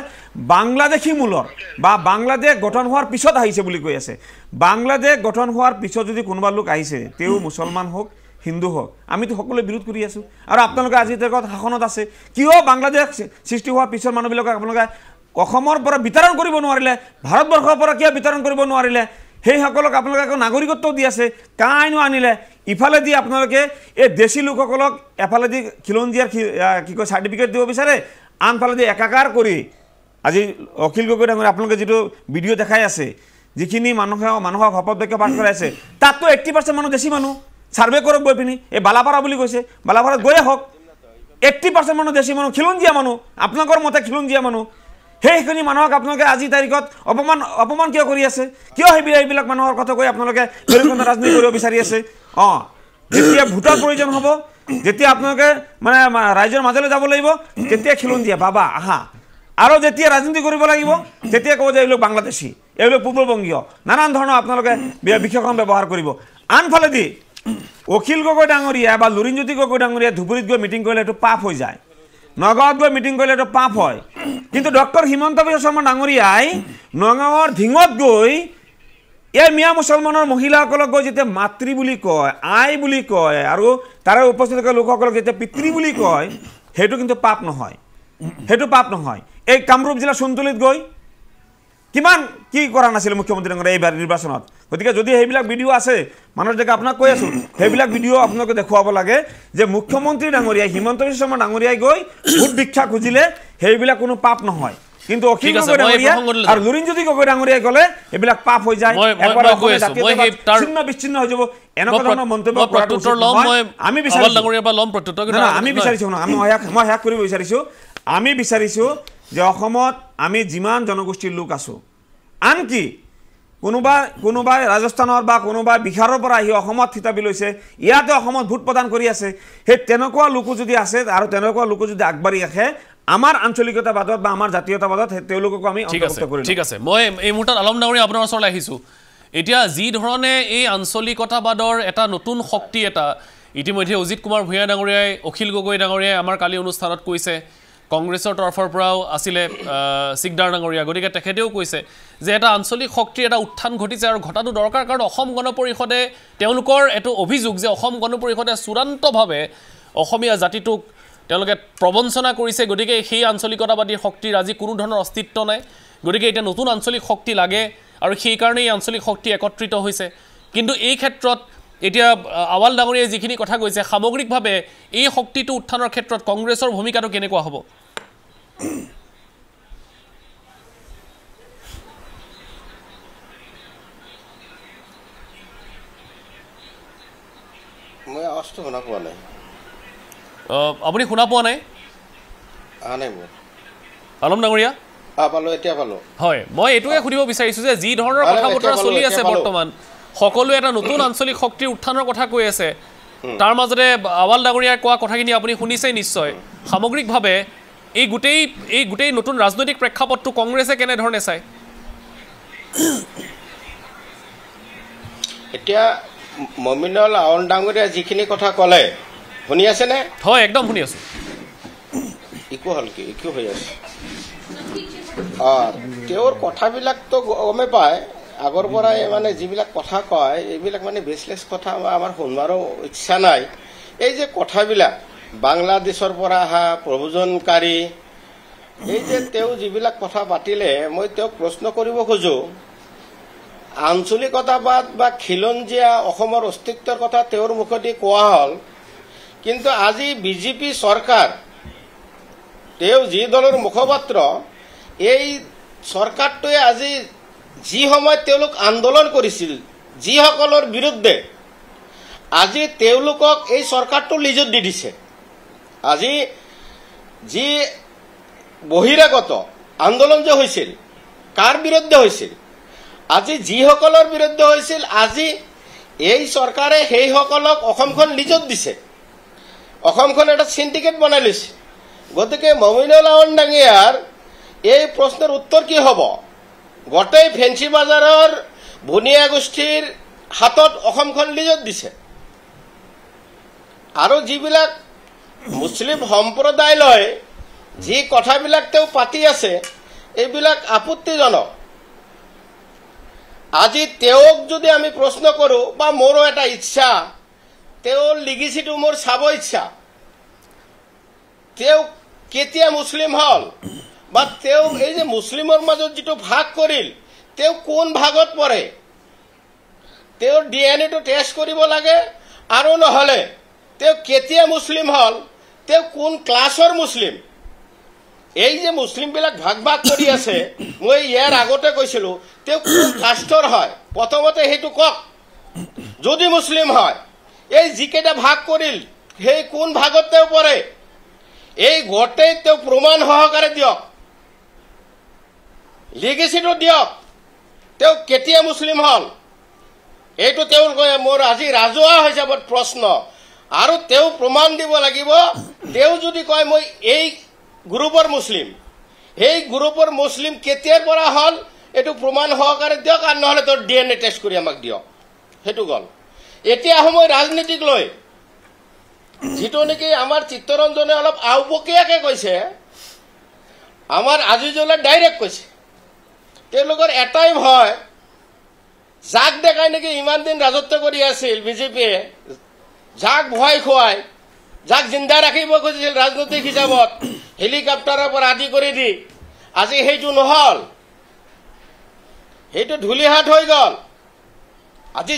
বাংলাদেশী মূলৰ বা বাংলাদেশ গঠন হোৱাৰ পিছত আহিছে বুলি কৈ আছে। বাংলাদেশ গঠন হোৱাৰ পিছত যদি কোনোবা লোক আহিছে, তেওঁ মুছলমান হওক হিন্দু হওক, আমিতো সকলোৱে বিৰোধ কৰি আছোঁ। আৰু আপোনালোকে আজি তেওঁলোকৰ শাসনত আছে, কিয় বাংলাদেশ সৃষ্টি হোৱাৰ পিছৰ মানুহবিলাকক আপোনালোকে অসমৰ পৰা বিতৰণ কৰিব নোৱাৰিলে, ভাৰতবৰ্ষৰ পৰা কিয় বিতৰণ কৰিব নোৱাৰিলে? সেইসকলক আপোনালোকে নাগৰিকত্ব দি আছে, কাইনো আনিলে? ইফালেদি আপোনালোকে এই দেশী লোকসকলক এফালেদি খিলঞ্জীয়াৰ কি কয় চাৰ্টিফিকেট দিব বিচাৰে, আনফালেদি একাকাৰ কৰি আজি অখিল গগৈ ডাঙৰীয়া আপোনালোকে যিটো ভিডিঅ' দেখাই আছে, যিখিনি মানুহক শপত বাক্য পাঠ কৰাই আছে, তাততো 80% মানুহ দেশী মানুহ। ছাৰ্ভে কৰক গৈ পিনি, এই বালাপাৰা বুলি কৈছে, বালাপাৰাত গৈয়ে হওক 80% মানুহ দেশী মানুহ, খিলঞ্জীয়া মানুহ, আপোনালোকৰ মতে খিলঞ্জীয়া মানুহ। সেইখিনি মানুহক আপোনালোকে আজি তাৰিখত অপমান কিয় কৰি আছে? কিয় এইবিলাক মানুহৰ কথা কৈ আপোনালোকে মেৰুকৰণৰ ৰাজনীতি কৰিব বিচাৰি আছে? যেতিয়া ভোটৰ প্ৰয়োজন হ'ব, যেতিয়া আপোনালোকে মানে ৰাইজৰ মাজলৈ যাব লাগিব, তেতিয়া খিলঞ্জীয়া বাবা আহা। আৰু যেতিয়া ৰাজনীতি কৰিব লাগিব তেতিয়া ক'ব যে এইবিলাক বাংলাদেশী, এইবিলাক পূৰ্ববংগীয়, নানান ধৰণৰ আপোনালোকে বিশেষণ ব্যৱহাৰ কৰিব। আনফালেদি অখিল গগৈ ডাঙৰীয়া বা লুৰিণজ্যোতি গগৈ ডাঙৰীয়া ধুবুৰীত গৈ মিটিং কৰিলে এইটো পাপ হৈ যায়, নগাঁৱত গৈ মিটিং কৰিলে এইটো পাপ হয়। কিন্তু ডক্টৰ হিমন্ত বিশ্ব শৰ্মা ডাঙৰীয়াই নগাঁৱৰ ধিঙত গৈ এই মিয়া মুছলমানৰ মহিলাসকলক গৈ যেতিয়া মাতৃ বুলি কয়, আই বুলি কয়, আৰু তাৰে উপস্থিত থকা লোকসকলক যেতিয়া পিতৃ বুলি কয়, সেইটো কিন্তু পাপ নহয়, সেইটো পাপ নহয়। এই কামৰূপ জিলাৰ চুনতলিত গৈ কিমান কি কৰা নাছিলে মুখ্যমন্ত্ৰী ডাঙৰীয়াই এইবাৰ নিৰ্বাচনত। গতিকে যদি সেইবিলাক ভিডিঅ' আছে, মানুহৰ জেগা আপোনাক কৈ আছোঁ, সেইবিলাক ভিডিঅ' আপোনালোকে দেখুৱাব লাগে যে মুখ্যমন্ত্ৰী ডাঙৰীয়াই হিমন্ত বিশ্ব শৰ্মা ডাঙৰীয়াই গৈ ভোট ভিক্ষা খুজিলে সেইবিলাক কোনো পাপ নহয়। কিন্তু অখিল গগৈ ডাঙৰীয়া আৰু লুৰিণজ্যোতি গগৈ ডাঙৰীয়াই গ'লে এইবিলাক পাপ হৈ যায় ছিন্ন বিচ্ছিন্ন হৈ যাব এনেকুৱা ধৰণৰ মন্তব্য কৰাটো আমি বিচাৰিছোঁ মই শেষ কৰিব বিচাৰিছোঁ আমি বিচাৰিছোঁ যে অসমত আমি যিমান জনগোষ্ঠীৰ লোক আছোঁ আনকি কোনোবাই ৰাজস্থানৰ বা কোনোবাই বিহাৰৰ পৰা আহি অসমত থিতাপি লৈছে ইয়াতে অসমত ভোট প্ৰদান কৰি আছে সেই তেনেকুৱা লোকো যদি আছে আৰু তেনেকুৱা লোকো যদি আগবাঢ়ি আহে আমাৰ আঞ্চলিকতাবাদত বা আমাৰ জাতীয়তাবাদত তেওঁলোককো আমি অন্তৰ্ভুক্ত কৰিম ঠিক আছে মই এই মুহূৰ্তত আলম ডাঙৰীয়া আপোনাৰ ওচৰলৈ আহিছোঁ এতিয়া যি ধৰণে এই আঞ্চলিকতাবাদৰ এটা নতুন শক্তি এটা ইতিমধ্যে অজিত কুমাৰ ভূঞা ডাঙৰীয়াই অখিল গগৈ ডাঙৰীয়াই আমাৰ কালি অনুষ্ঠানত কৈছে কংগ্ৰেছৰ তৰফৰ পৰাও আছিলে সিকদাৰ ডাঙৰীয়া গতিকে তেখেতেও কৈছে যে এটা আঞ্চলিক শক্তিৰ এটা উত্থান ঘটিছে আৰু ঘটাটো দৰকাৰ কাৰণ অসম গণ পৰিষদে তেওঁলোকৰ এটো অভিযোগ যে অসম গণ পৰিষদে চূড়ান্তভাৱে অসমীয়া জাতিটোক তেওঁলোকে প্ৰবঞ্চনা কৰিছে গতিকে সেই আঞ্চলিকতাবাদী শক্তিৰ আজি কোনো ধৰণৰ অস্তিত্ব নাই গতিকে এটা নতুন আঞ্চলিক শক্তি লাগে আৰু সেই কাৰণে এই আঞ্চলিক শক্তি একত্ৰিত হৈছে কিন্তু এই ক্ষেত্ৰত এতিয়া আৱাল ডাঙৰীয়াই যিখিনি কথা কৈছে সামগ্ৰিকভাৱে এই শক্তিটো উত্থানৰ ক্ষেত্ৰত কংগ্ৰেছৰ ভূমিকাটো কেনেকুৱা হ'ব মই আৱাজটো শুনা পোৱা নাই আপুনি শুনা পোৱা নাই আলম ডাঙৰীয়া পালো এতিয়া পালো হয় মই এটোৱে সুধিব বিচাৰিছোঁ যে যি ধৰণৰ কথা বতৰা চলি আছে বৰ্তমান সকলোৱে এটা নতুন আঞ্চলিক শক্তিৰ উত্থানৰ কথা কৈ আছে তাৰ মাজতে আৱাল ডাঙৰীয়াই কোৱা কথাখিনি আপুনি শুনিছে নিশ্চয় সামগ্ৰিকভাৱে এই গোটেই নতুন ৰাজনৈতিক প্ৰেক্ষাপটটো কংগ্ৰেছে কেনেধৰণে চায় এতিয়া মমিনুল আৱাল ডাঙৰীয়া যিখিনি কথা ক'লে শুনি আছেনে হয় একদম শুনি আছোঁ ইকো হ'ল কি ইকো হৈ আছে তেওঁৰ কথাবিলাকতো গমে পায় আগৰ পৰাই মানে যিবিলাক কথা কয় এইবিলাক মানে বেচলেছ কথা আমাৰ শুনবাৰো ইচ্ছা নাই এই যে কথাবিলাক বাংলাদেশৰ পৰা অহা প্ৰব্ৰজনকাৰী এই যে তেওঁ যিবিলাক কথা পাতিলে মই তেওঁক প্ৰশ্ন কৰিব খোজো আঞ্চলিকতাবাদ বা খিলঞ্জীয়া অসমৰ অস্তিত্বৰ কথা তেওঁৰ মুখেদি কোৱা হ'ল কিন্তু আজি বিজেপি চৰকাৰ তেওঁ যি দলৰ মুখপাত্ৰ এই চৰকাৰটোৱে আজি যি সময়ত তেওঁলোক আন্দোলন কৰিছিল যিসকলৰ বিৰুদ্ধে আজি তেওঁলোকক এই চৰকাৰটো লিজত দি দিছে আজি যি বহিৰাগত আন্দোলন যে হৈছিল কাৰ বিৰুদ্ধে হৈছিল আজি যিসকলৰ বিৰুদ্ধে হৈছিল আজি এই চৰকাৰে সেইসকলক অসমখন লিজত দিছে অসমখন এটা সিন্ডিকেট বনাই লৈছে গতিকে মমিনুল আৱাল ডাঙৰীয়াৰ এই প্ৰশ্নৰ উত্তৰ কি হ'ব গোটেই ফেঞ্চি বাজাৰৰ ভুনিয়া গোষ্ঠীৰ হাতত অসমখন লিজত দিছে আৰু যিবিলাক মুছলিম সম্প্ৰদায় লৈ যি কথাবিলাক তেওঁ পাতি আছে এইবিলাক আপত্তিজনক আজি তেওঁক যদি আমি প্ৰশ্ন কৰোঁ বা মোৰো এটা ইচ্ছা তেওঁৰ লিগেচিটো মোৰ চাব ইচ্ছা তেওঁ কেতিয়া মুছলিম হ'ল বা তেওঁ এই যে মুছলিমৰ মাজত যিটো ভাগ কৰিল তেওঁ কোন ভাগত পৰে তেওঁৰ ডিএনএটো টেষ্ট কৰিব লাগে আৰু নহ'লে তেওঁ কেতিয়া মুছলিম হ'ল তেওঁ কোন ক্লাছৰ মুছলিম এই যে মুছলিমবিলাক ভাগ ভাগ কৰি আছে মই ইয়াৰ আগতে কৈছিলোঁ তেওঁ কোন কাষ্টৰ হয় প্ৰথমতে সেইটো কওক যদি মুছলিম হয় এই যিকেইটা ভাগ কৰিল সেই কোন ভাগত তেওঁ পৰে এই গোটেই তেওঁ প্ৰমাণ সহকাৰে দিয়ক লিগেচিটো দিয়ক তেওঁ কেতিয়া মুছলিম হ'ল এইটো তেওঁৰ মোৰ আজি ৰাজহুৱা হিচাপত প্ৰশ্ন আৰু তেওঁ প্ৰমাণ দিব লাগিব তেওঁ যদি কয় মই এই গ্ৰুপৰ মুছলিম এই গ্ৰুপৰ মুছলিম কেতিয়াৰ পৰা হ'ল এইটো প্ৰমাণ সহকাৰে দিয়ক আৰু নহ'লে তেওঁৰ ডিএনএ টেষ্ট কৰি আমাক দিয়ক সেইটো গ'ল এতিয়া সময় ৰাজনীতিক লৈ যিটো নেকি আমাৰ চিত্তৰঞ্জনে অলপ আওপকীয়াকৈ কৈছে আমাৰ আজিজলে ডাইৰেক্ট কৈছে তেওঁলোকৰ এটাই ভয় যাক দেখাই নেকি ইমান দিন ৰাজত্ব কৰি আছিল বিজেপিয়ে যাক ভয় খুৱাই যাক জিন্দা ৰাখিব খুজিছিল ৰাজনৈতিক হিচাপত হেলিকপ্টাৰৰ পৰা আদি কৰি দি আজি সেইটো নহ'ল সেইটো ধূলিহাত হৈ গ'ল আজি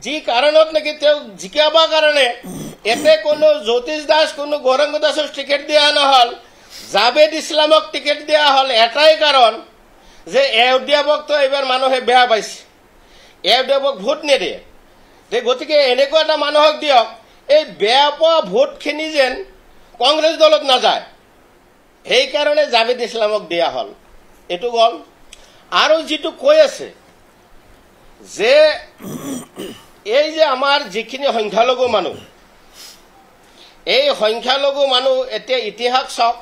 যি কাৰণত নেকি তেওঁক জিকাবৰ কাৰণে এতে কোনো জ্যোতিষ দাস কোনো গৌৰাংগ দাসৰ টিকেট দিয়া নহ'ল জাভেদ ইছলামক টিকেট দিয়া হল এটাই কাৰণ যে এউডিএফক তো এবাৰ মানুহে বেয়া পাইছে এউডিএফক ভোট নিদিয়ে গতিকে এনেকুৱা এটা মানুহক দিয়ক এই বেয়া পোৱা ভোটখিনি যেন কংগ্ৰেছ দলত নাযায় সেইকাৰণে জাভেদ ইছলামক দিয়া হল এটো গল আৰু যেটো কৈ আছে যে এই যে আমাৰ যিখিনি সংখ্যালঘু মানুহ এই সংখ্যালঘু মানুহ এতিয়া ইতিহাস চাওক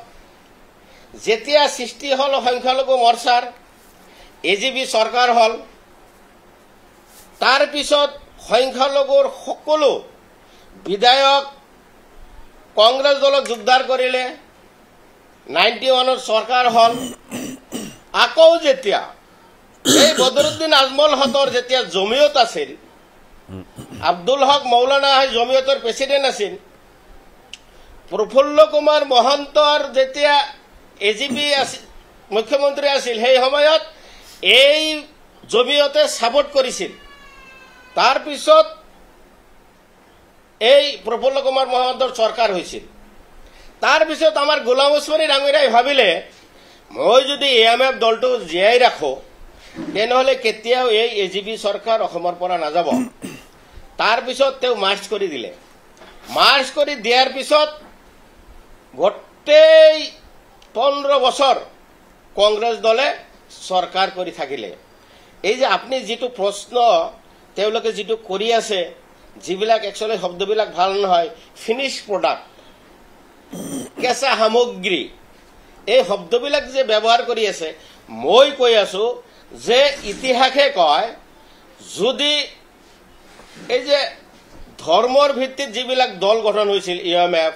যেতিয়া সৃষ্টি হল সংখ্যালঘু মৰ্চাৰ এজিবি চৰকাৰ হল তাৰ পিছত সংখ্যালঘুৰ সকলো বিধায়ক কংগ্ৰেছ দলক যোগদান কৰিলে 91 চৰকাৰ হল আকৌ যেতিয়া এই বদৰুদ্দিন আজমল হতৰ যেতিয়া জমিয়ত আছিল আব্দুল হক মৌলানা জমিয়তৰ প্ৰেসিডেন্ট আছিল প্ৰফুল্ল কুমাৰ মহন্তৰ যেতিয়া এজিপি আছিল মুখ্যমন্ত্ৰী আছিল সেই সময়ত এই জমিয়তে সাপোৰ্ট কৰিছিল তাৰ পিছত এই প্ৰফুল্ল কুমাৰ মহন্তৰ চৰকাৰ হৈছিল তাৰ পিছত আমাৰ গোলাম ওসমানী ডাঙৰীয়াই ভাবিলে মই যদি এএমএফ দলটো জিয়াই ৰাখো তেনেহলে কেতিয়াও এই এজিপি চৰকাৰ অসমৰ পৰা নাযাব তাৰ পিছত তেওঁ মাৰ্চ কৰি দিলে মাৰ্চ কৰি দিয়াৰ পিছত গোটেই 15 বছৰ কংগ্ৰেছ দলে চৰকাৰ কৰি থাকিলে এই যে আপুনি যেটো প্ৰশ্ন তেওঁলোকে যেটো কৰি আছে যিবিলাক একচুয়ালি শব্দবিলাক ভাল নহয় ফিনিশ প্ৰডাক্ট কেঁচা সামগ্ৰী এই শব্দবিলাক যে ব্যৱহাৰ কৰি আছে মই কৈ আছো যে ইতিহাসে কয় যদি এই যে ধৰ্মৰ ভিত্তিত যিবিলাক দল গঠন হৈছিল ইএমএফ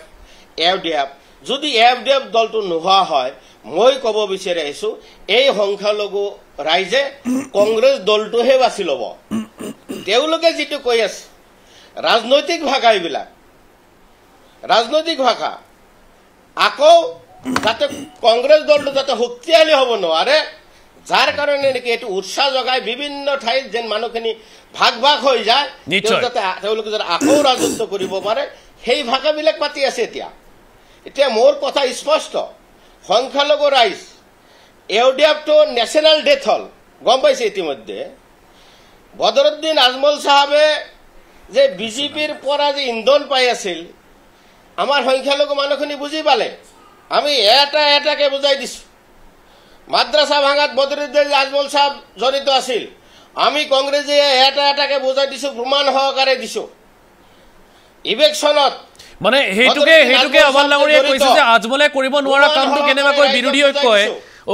এউডিএফ যদি এউডিএফ দলটো নোহোৱা হয় মই ক'ব বিচাৰি আছো এই সংখ্যালঘু ৰাইজে কংগ্ৰেছ দলটোহে বাছি ল'ব তেওঁলোকে যেটো কৈ আছে ৰাজনৈতিক ভাষা এইবিলাক ৰাজনৈতিক ভাষা আকৌ যাতে কংগ্ৰেছ দলটো যাতে শক্তিশালী হ'ব নোৱাৰে যাৰ কাৰণে নেকি এটো উৎসাহ জগাই বিভিন্ন ঠাইত যেন মানুহখিনি ভাগ ভাগ হৈ যায় যাতে তেওঁলোকে যাতে আকৌ ৰাজত্ব কৰিব পাৰে সেই ভাষাবিলাক পাতি আছে এতিয়া মোৰ কথা স্পষ্ট সংখ্যালঘু ৰাইজ এউডিএফটো ন্যাশনাল ডেথ হল গম পাইছে ইতিমধ্যে বদৰুদ্দিন আজমল সাহেবে যে বিজেপিৰ পৰা যে ইন্ধন পাই আছিল আমাৰ সংখ্যালঘু মানুহখিনি বুজি পালে আমি এটাকে বুজাই দিছো মাদ্ৰাসা ভাঙাত বদৰুদ্দিন আজমল সাহেব জড়িত আছিল আমি কংগ্ৰেছে এটাকে বুজাই দিছো প্ৰমাণ সহকাৰে দিছো ইলেকশনত মানে হেতুকে আবাল ডাঙৰীয়াই কৈছে যে আজমলে কৰিব নোৱাৰা কামটো কেনেবাকৈ বিৰোধী ঐক্যই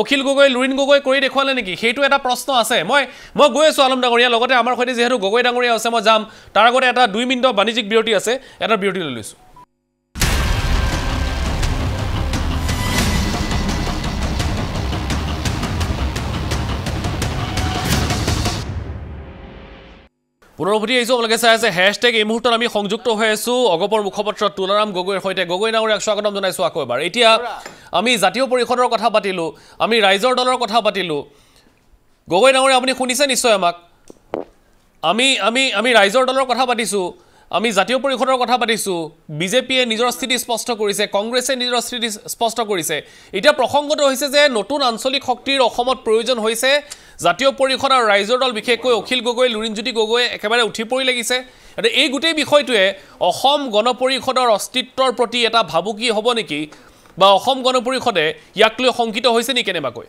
অখিল গগৈ লুৰিন গগৈ কৰি দেখুৱালে নেকি সেইটো এটা প্ৰশ্ন আছে মই গৈ আছো আলম ডাঙৰীয়া লগতে আমাৰ সৈতে যেহেতু গগৈ ডাঙৰীয়া আছে মই যাম তাৰ আগতে এটা 2 মিনিটৰ বাণিজ্যিক বিৰতি আছে এটা বিৰতি লৈ লৈছো পুনৰভূতি আহিছো আপোনালোকে চাই আছে হেশটেগ এই মুহূৰ্তত আমি সংযুক্ত হৈ আছো অগপৰ মুখপত্ৰ তুলাৰাম গগৈৰ সৈতে গগৈ ডাঙৰীয়াক স্বাগতম জনাইছো আকৌ এবাৰ এতিয়া আমি জাতীয় পৰিষদৰ কথা পাতিলো আমি ৰাইজৰ দলৰ কথা পাতিলো গগৈ ডাঙৰীয়া আপুনি শুনিছে নিশ্চয় আমাক আমি ৰাইজৰ দলৰ কথা পাতিছো আমি জাতীয় পৰিষদৰ কথা পাতিছো বিজেপিয়ে নিজৰ স্থিতি স্পষ্ট কৰিছে কংগ্ৰেছে নিজৰ স্থিতি স্পষ্ট কৰিছে এতিয়া প্ৰসংগটো হৈছে যে নতুন আঞ্চলিক শক্তিৰ অসমত প্ৰয়োজন হৈছে জাতীয় পৰিষদ আৰু ৰাইজৰ দল বিশেষকৈ অখিল গগৈ লুৰিনজ্যোতি গগৈ একেবাৰে উঠি পৰি লাগিছে আৰু এই গোটেই বিষয়টোৱে অসম গণ পৰিষদৰ অস্তিত্বৰ প্ৰতি এটা ভাবুকি হ'ব নেকি বা অসম গণ পৰিষদে ইয়াক লৈ শংকিত হৈছে নেকি কেনেবাকৈ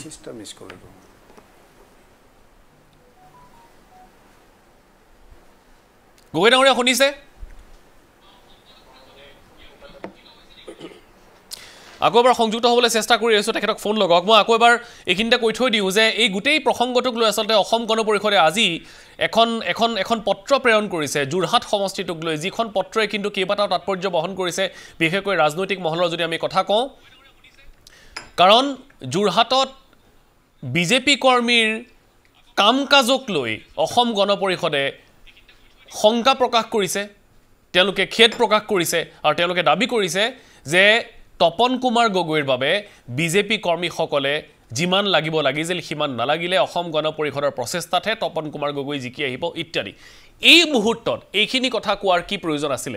সিস্টেম মিস কৰিব গগৈ ডাঙৰীয়া শুনিছে আকৌ এবাৰ সংযুক্ত হ'বলৈ চেষ্টা কৰি আছো তেখেতক ফোন লগাওক মই আকৌ এবাৰ এইখিনিতে কৈ থৈ দিওঁ যে এই গোটেই প্ৰসংগটোক লৈ আচলতে অসম গণ পৰিষদে আজি এখন পত্ৰ প্ৰেৰণ কৰিছে যোৰহাট সমষ্টিটোক লৈ যিখন পত্ৰই কিন্তু কেইবাটাও তাৎপৰ্য বহন কৰিছে বিশেষকৈ ৰাজনৈতিক মহলৰ যদি আমি কথা কওঁ কাৰণ যোৰহাটত বিজেপি কৰ্মীৰ কাম কাজক লৈ অসম গণ পৰিষদে শংকা প্ৰকাশ কৰিছে তেওঁলোকে খেদ প্ৰকাশ কৰিছে আৰু তেওঁলোকে দাবী কৰিছে যে তপন কুমাৰ গগৈৰ বাবে বিজেপি কৰ্মীসকলে যিমান লাগিব লাগিছিল সিমান নালাগিলে অসম গণ পৰিষদৰ প্ৰচেষ্টাতে তপন কুমাৰ গগৈ জিকি আহিব ইত্যাদি এই মুহূৰ্তত এইখিনি কথা কোৱাৰ কি প্ৰয়োজন আছিল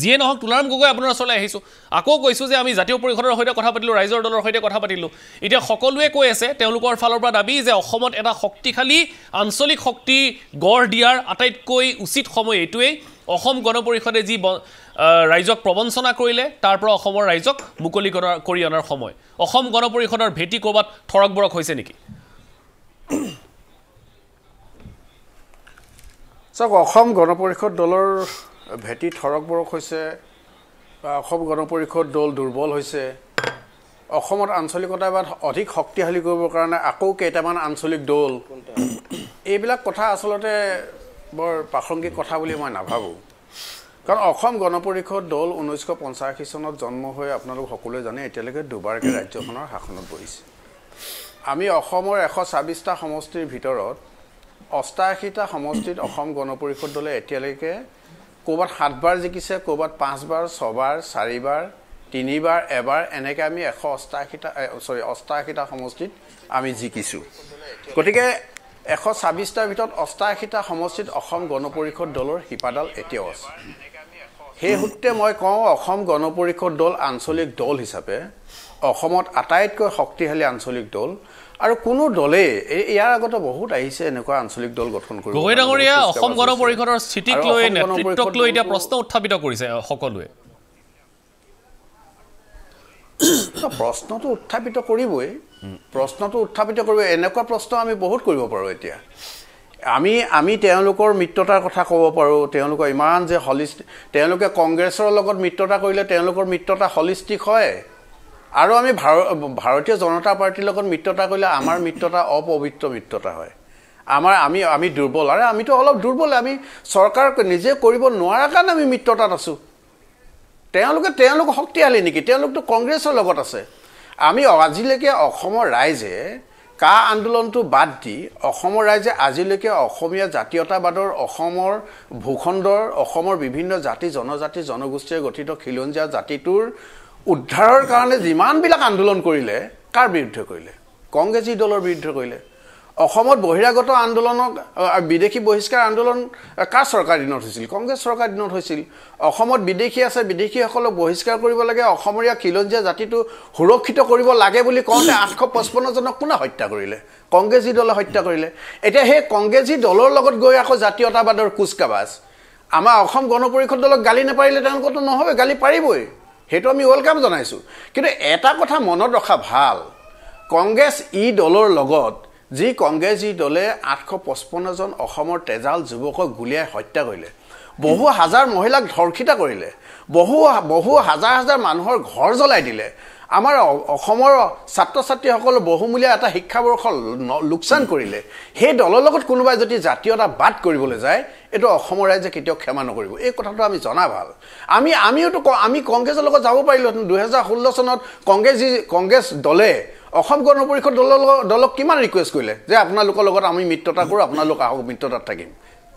যিয়ে নহওক তুলাৰাম গগৈ আপোনাৰ ওচৰলৈ আহিছোঁ আকৌ কৈছোঁ যে আমি জাতীয় পৰিষদৰ সৈতে কথা পাতিলোঁ ৰাইজৰ দলৰ সৈতে কথা পাতিলোঁ এতিয়া সকলোৱে কৈ আছে তেওঁলোকৰ ফালৰ পৰা দাবী যে অসমত এটা শক্তিশালী আঞ্চলিক শক্তি গঢ় দিয়াৰ আটাইতকৈ উচিত সময় এইটোৱেই অসম গণ পৰিষদে যি ৰাইজক প্ৰবঞ্চনা কৰিলে তাৰ পৰা অসমৰ ৰাইজক মুকলি কৰি অনাৰ সময় অসম গণ পৰিষদৰ ভেটি ক'ৰবাত থৰক বৰক হৈছে নেকি চাওক অসম গণ পৰিষদ দলৰ ভেটি থৰক বৰক হৈছে বা অসম গণ পৰিষদ দল দুৰ্বল হৈছে অসমত আঞ্চলিকতাবাদ অধিক শক্তিশালী কৰিবৰ কাৰণে আকৌ কেইটামান আঞ্চলিক দল এইবিলাক কথা আচলতে বৰ প্ৰাসংগিক কথা বুলি মই নাভাবোঁ কাৰণ অসম গণ পৰিষদ দল 1985 চনত জন্ম হৈ আপোনালোক সকলোৱে জানে এতিয়ালৈকে দুবাৰকৈ ৰাজ্যখনৰ শাসনত বহিছে আমি অসমৰ 126টা সমষ্টিৰ ভিতৰত 88টা সমষ্টিত অসম গণ পৰিষদ দলে এতিয়ালৈকে ক'ৰবাত 7 বাৰ জিকিছে ক'ৰবাত 5 বাৰ 6 বাৰ 4 বাৰ 3 বাৰ এবাৰ এনেকৈ আমি 88টা সমষ্টিত আমি জিকিছোঁ গতিকে 126টাৰ ভিতৰত 88টা সমষ্টিত অসম গণ পৰিষদ দলৰ শিপাডাল এতিয়াও আছে সেই সূত্ৰে মই কওঁ অসম গণ পৰিষদ দল আঞ্চলিক দল হিচাপে অসমত আটাইতকৈ শক্তিশালী আঞ্চলিক দল আৰু কোনো দলে ইয়াৰ আগতে বহুত আহিছে এনেকুৱা আঞ্চলিক দল গঠন কৰিব গগৈ ডাঙৰীয়া অসম গণ পৰিষদৰ স্থিতিক লৈ নেতৃত্বক লৈ এতিয়া প্ৰশ্ন উত্থাপিত কৰিছে সকলোৱে প্ৰশ্নটো উত্থাপিত কৰিবই এনেকুৱা প্ৰশ্ন আমি বহুত কৰিব পাৰোঁ এতিয়া আমি তেওঁলোকৰ মিত্ৰতাৰ কথা ক'ব পাৰোঁ তেওঁলোকৰ ইমান যে তেওঁলোকে কংগ্ৰেছৰ লগত মিত্ৰতা কৰিলে তেওঁলোকৰ মিত্ৰতা হলিষ্টিক হয় আৰু আমি ভাৰতীয় জনতা পাৰ্টিৰ লগত মিত্ৰতা কৰিলে আমাৰ মিত্ৰতা অপবিত্ৰ মিত্ৰতা হয় আমি দুৰ্বল আৰু আমিতো অলপ দুৰ্বল আমি চৰকাৰ নিজে কৰিব নোৱাৰা কাৰণে আমি মিত্ৰতাত আছোঁ তেওঁলোক শক্তিশালী নেকি তেওঁলোকতো কংগ্ৰেছৰ লগত আছে আমি আজিলৈকে অসমৰ ৰাইজে কা আন্দোলনটো বাদ দি অসমৰ ৰাইজে আজিলৈকে অসমীয়া জাতীয়তাবাদৰ অসমৰ ভূখণ্ডৰ অসমৰ বিভিন্ন জাতি জনজাতি জনগোষ্ঠীয়ে গঠিত খিলঞ্জীয়া জাতিটোৰ উদ্ধাৰৰ কাৰণে যিমানবিলাক আন্দোলন কৰিলে কাৰ বিৰুদ্ধে কৰিলে কংগ্ৰেছী দলৰ বিৰুদ্ধে কৰিলে অসমত বহিৰাগত আন্দোলনক বিদেশী বহিষ্কাৰ আন্দোলন কাৰ চৰকাৰ দিনত হৈছিল কংগ্ৰেছ চৰকাৰ দিনত হৈছিল অসমত বিদেশী আছে বিদেশীসকলক বহিষ্কাৰ কৰিব লাগে অসমৰীয়া খিলঞ্জীয়া জাতিটো সুৰক্ষিত কৰিব লাগে বুলি কওঁতে 855 জনক কোনে হত্যা কৰিলে কংগ্ৰেছী দলে হত্যা কৰিলে এতিয়া সেই কংগ্ৰেছী দলৰ লগত গৈ আকৌ জাতীয়তাবাদৰ কুচকাবাজ আমাৰ অসম গণ পৰিষদ দলক গালি নাপাৰিলে তেওঁলোকতো নহ'ব গালি পাৰিবই সেইটো আমি ৱেলকাম জনাইছোঁ কিন্তু এটা কথা মনত ৰখা ভাল কংগ্ৰেছ দলৰ লগত যি কংগ্ৰেছী দলে 855 জন অসমৰ তেজাল যুৱকক গুলিয়াই হত্যা কৰিলে বহু হাজাৰ মহিলাক ধৰ্ষিত কৰিলে বহু হাজাৰ মানুহৰ ঘৰ জ্বলাই দিলে আমাৰ অসমৰ ছাত্ৰ ছাত্ৰীসকল বহুমূলীয়া এটা শিক্ষাবৰ্ষ লোকচান কৰিলে সেই দলৰ লগত কোনোবাই যদি জাতীয়তাবাদ কৰিবলৈ যায় এইটো অসমৰ ৰাইজে কেতিয়াও ক্ষমা নকৰিব এই কথাটো আমি জনা ভাল আমি কংগ্ৰেছৰ লগত যাব পাৰিলোঁ 2016 চনত কংগ্ৰেছ দলে অসম গণ পৰিষদ দলক কিমান ৰিকুৱেষ্ট কৰিলে যে আপোনালোকৰ লগত আমি মিত্ৰতা কৰোঁ আপোনালোক আহক মিত্ৰতাত থাকিম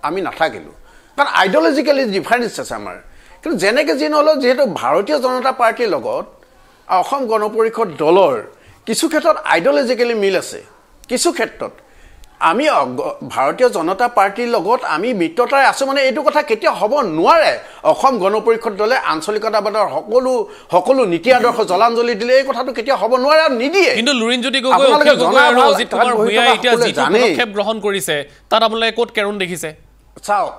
আমি নাথাকিলোঁ কাৰণ আইডিঅলজিকেলি ডিফাৰেঞ্চ আছে আমাৰ কিন্তু যেনেকৈ যি নহ'লেও যিহেতু ভাৰতীয় জনতা পাৰ্টিৰ লগত অসম গণ পৰিষদ দলৰ কিছু ক্ষেত্ৰত আইডিঅলজিকেলি মিল আছে কিছু ক্ষেত্ৰত আমি ভাৰতীয় জনতা পাৰ্টিৰ লগত আমি মিত্ৰতাৰে আছোঁ মানে এইটো কথা কেতিয়া হ'ব নোৱাৰে অসম গণ পৰিষদ দলে আঞ্চলিকতাবাদৰ সকলো নীতি আদৰ্শ জলাঞ্জলি দিলে এই কথাটো কেতিয়া হ'ব নোৱাৰে আৰু নিদিয়ে কিন্তু লুৰিণজ্যোতি গগৈ আৰু অজিত কুমাৰ ভূঞাই এতিয়া যিটো পদক্ষেপ গ্ৰহণ কৰিছে তাত আপোনালোকে ক'ত কেৰুণ দেখিছে চাওক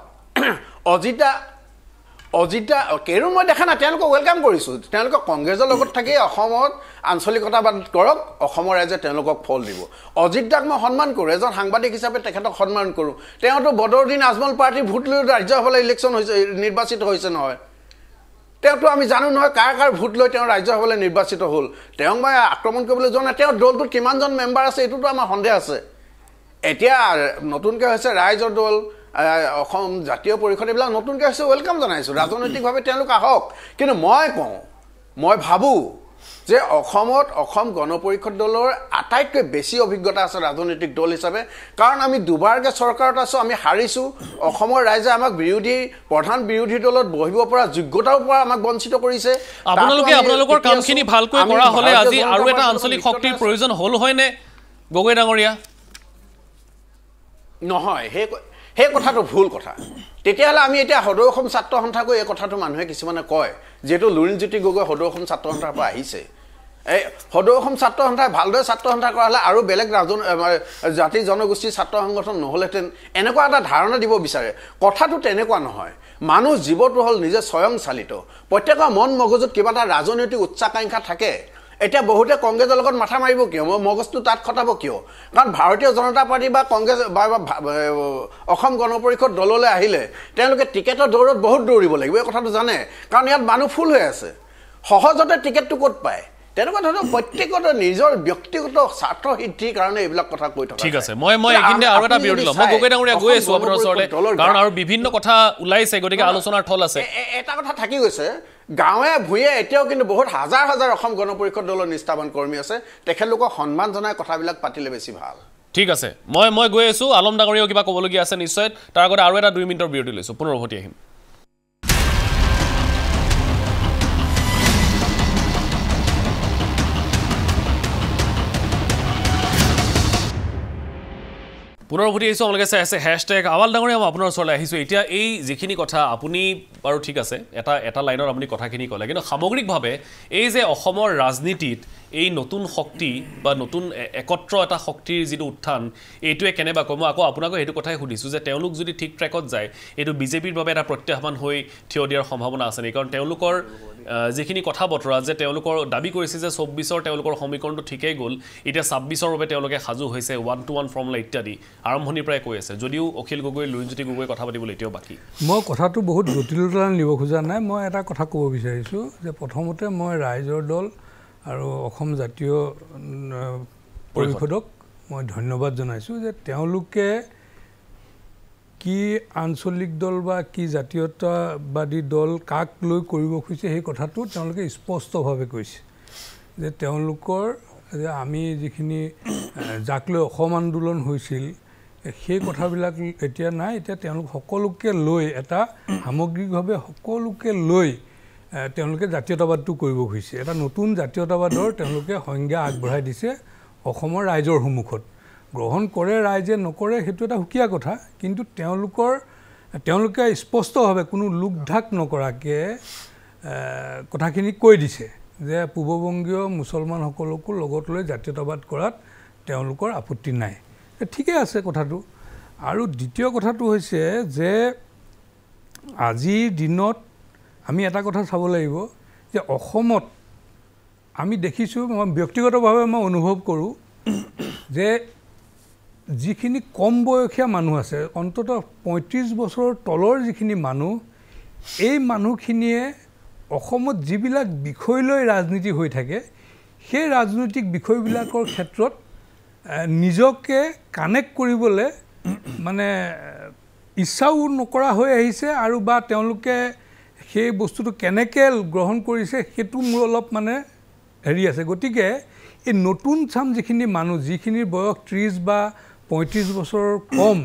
অজিতা কেৰুণ মই দেখা নাই তেওঁলোকক ৱেলকাম কৰিছোঁ তেওঁলোকে কংগ্ৰেছৰ লগত থাকি অসমত আঞ্চলিকতাবাদ কৰক অসমৰ ৰাইজে তেওঁলোকক ফল দিব অজিত দাক মই সন্মান কৰোঁ এজন সাংবাদিক হিচাপে তেখেতক সন্মান কৰোঁ তেওঁতো বদৰুদ্দিন আজমল পাৰ্টিৰ ভোট লৈ ৰাজ্যসভালৈ ইলেকশ্যন হৈছে নিৰ্বাচিত হৈছে নহয় তেওঁতো আমি জানো নহয় কাৰ ভোট লৈ তেওঁ ৰাজ্যসভালৈ নিৰ্বাচিত হ'ল তেওঁক মই আক্ৰমণ কৰিবলৈ যোৱা নাই তেওঁৰ দলটোত কিমানজন মেম্বাৰ আছে এইটোতো আমাৰ সন্দেহ আছে এতিয়া নতুনকৈ হৈছে ৰাইজৰ দল অসম জাতীয় পৰিষদ এইবিলাক নতুনকৈ হৈছে ৱেলকাম জনাইছোঁ ৰাজনৈতিকভাৱে তেওঁলোক আহক কিন্তু মই ভাবোঁ যে অসমত অসম গণ পৰিষদ দলৰ আটাইতকৈ বেছি অভিজ্ঞতা আছে ৰাজনৈতিক দল হিচাপে কাৰণ আমি দুবাৰকৈ চৰকাৰত আছোঁ আমি হাৰিছোঁ অসমৰ ৰাইজে আমাক প্ৰধান বিৰোধী দলত বহিব পৰা যোগ্যতাৰ পৰা আমাক বঞ্চিত কৰিছে আপোনালোকৰ কামখিনি ভালকৈ কৰা হ'লে আজি আৰু এটা আঞ্চলিক শক্তিৰ প্ৰয়োজন হ'ল হয়নে গগৈ ডাঙৰীয়া নহয় সেই কথাটো ভুল কথা তেতিয়াহ'লে আমি এতিয়া সদৌ অসম ছাত্ৰ সন্থা কৈ এই কথাটো মানুহে কিছুমানে কয় যেটো লুৰিণজ্যোতি গগৈ সদৌ অসম ছাত্ৰ সন্থাৰ পৰা আহিছে এই সদৌ অসম ছাত্ৰ সন্থাই ভালদৰে ছাত্ৰ সন্থা কৰা হ'লে আৰু বেলেগ জাতি জনগোষ্ঠীৰ ছাত্ৰ সংগঠন নহ'লেহেঁতেন এনেকুৱা এটা ধাৰণা দিব বিচাৰে কথাটো তেনেকুৱা নহয় মানুহ জীৱটো হ'ল নিজে স্বয়ংচালিত প্ৰত্যেকৰ মন মগজুত কিবা এটা ৰাজনৈতিক উচ্চাকাংক্ষা থাকে এতিয়া বহুতে কংগ্ৰেছৰ লগত মাথা মাৰিব কিয় মগজটো তাত খটাব কিয় কাৰণ ভাৰতীয় জনতা পাৰ্টি বা কংগ্ৰেছ অসম গণ পৰিষদ দললৈ আহিলে তেওঁলোকে টিকেটৰ দৌৰত বহুত দৌৰিব লাগিব এই কথাটো জানে কাৰণ ইয়াত মানুহ ফুল হৈ আছে সহজতে টিকেটটো ক'ত পায় তেনেকুৱা ধৰণৰ প্ৰত্যেকতে নিজৰ ব্যক্তিগত স্বাৰ্থ সিদ্ধিৰ কাৰণে এইবিলাক কথা কৈ থকা ঠিক আছে মই এইখিনিতে আৰু এটা বিৰতি লম মই গগৈ ডাঙৰীয়া গৈ আছো আপোনাৰ ওচৰলৈ কাৰণ আৰু বিভিন্ন কথা ওলাইছে গতিকে আলোচনাৰ থল আছে এটা কথা থাকি গৈছে গাঁৱে ভূঞে এতিয়াও কিন্তু বহুত হাজাৰ হাজাৰ অসম গণ পৰিষদ দলৰ নিষ্ঠাবান কৰ্মী আছে তেখেতলোকক সন্মান জনাই কথাবিলাক পাতিলে বেছি ভাল ঠিক আছে মই গৈ আছো আলম ডাঙৰীয়াও কিবা ক'বলগীয়া আছে নিশ্চয় তাৰ আগতে আৰু এটা 2 মিনিটৰ বিৰতি লৈছো পুনৰ উভতি আহিম পুনৰ উভতি আহিছোঁ আপোনালোকে চাই আছে হেশটেগ আৱাল ডাঙৰীয়া মই আপোনাৰ ওচৰলৈ আহিছোঁ এতিয়া এই যিখিনি কথা আপুনি বাৰু ঠিক আছে এটা লাইনত আপুনি কথাখিনি ক'লে কিন্তু সামগ্ৰিকভাৱে এই যে অসমৰ ৰাজনীতিত এই নতুন শক্তি বা নতুন একত্ৰ এটা শক্তিৰ যিটো উত্থান এইটোৱে কেনেবা কম আকৌ আপোনাক এইটো কথাই সুধিছোঁ যে তেওঁলোক যদি ঠিক ট্ৰেকত যায় এইটো বিজেপিৰ বাবে এটা প্ৰত্যাহ্বান হৈ থিয় দিয়াৰ সম্ভাৱনা আছে নেকি কাৰণ তেওঁলোকৰ যিখিনি কথা বতৰা যে তেওঁলোকৰ দাবী কৰিছে যে 24ৰ তেওঁলোকৰ সমীকৰণটো ঠিকেই গ'ল এতিয়া 26ৰ বাবে তেওঁলোকে সাজু হৈছে 1-to-1 ফৰ্মুলা ইত্যাদি আৰম্ভণিৰ পৰাই কৈ আছে যদিও অখিল গগৈ লুৰিণজ্যোতি গগৈ কথা পাতিবলৈ এতিয়াও বাকী মই কথাটো বহুত জটিলতা নিব খোজা নাই মই এটা কথা ক'ব বিচাৰিছোঁ যে প্ৰথমতে মই ৰাইজৰ দল আৰু অসম জাতীয় পৰিষদক মই ধন্যবাদ জনাইছোঁ যে তেওঁলোকে কি আঞ্চলিক দল বা কি জাতীয়তাবাদী দল কাক লৈ কৰিব খুজিছে সেই কথাটো তেওঁলোকে স্পষ্টভাৱে কৈছে যে তেওঁলোকৰ যে আমি যিখিনি যাক লৈ অসম আন্দোলন হৈছিল সেই কথাবিলাক এতিয়া নাই এতিয়া তেওঁলোক সকলোকে লৈ এটা সামগ্ৰিকভাৱে সকলোকে লৈ তেওঁলোকে জাতীয়তাবাদটো কৰিব খুজিছে এটা নতুন জাতীয়তাবাদৰ তেওঁলোকে সংজ্ঞা আগবঢ়াই দিছে অসমৰ ৰাইজৰ সন্মুখত গ্ৰহণ কৰে ৰাইজে নকৰে সেইটো এটা সুকীয়া কথা কিন্তু তেওঁলোকে স্পষ্টভাৱে কোনো লোকঢাক নকৰাকৈ কথাখিনি কৈ দিছে যে পূৰ্ববংগীয় মুছলমানসকলকো লগত লৈ জাতীয়তাবাদ কৰাত তেওঁলোকৰ আপত্তি নাই ঠিকে আছে কথাটো আৰু দ্বিতীয় কথাটো হৈছে যে আজিৰ দিনত আমি এটা কথা চাব লাগিব যে অসমত আমি দেখিছোঁ মই ব্যক্তিগতভাৱে মই অনুভৱ কৰোঁ যে যিখিনি কম বয়সীয়া মানুহ আছে অন্ততঃ 35 বছৰৰ তলৰ যিখিনি মানুহ এই মানুহখিনিয়ে অসমত যিবিলাক বিষয় লৈ ৰাজনীতি হৈ থাকে সেই ৰাজনৈতিক বিষয়বিলাকৰ ক্ষেত্ৰত নিজকে কানেক্ট কৰিবলৈ মানে ইচ্ছাও নকৰা হৈ আহিছে আৰু বা তেওঁলোকে সেই বস্তুটো কেনেকৈ গ্ৰহণ কৰিছে সেইটো মোৰ অলপ মানে হেৰি আছে গতিকে এই নতুন চাম যিখিনি মানুহ যিখিনিৰ বয়স 30 বা 35 বছৰৰ কম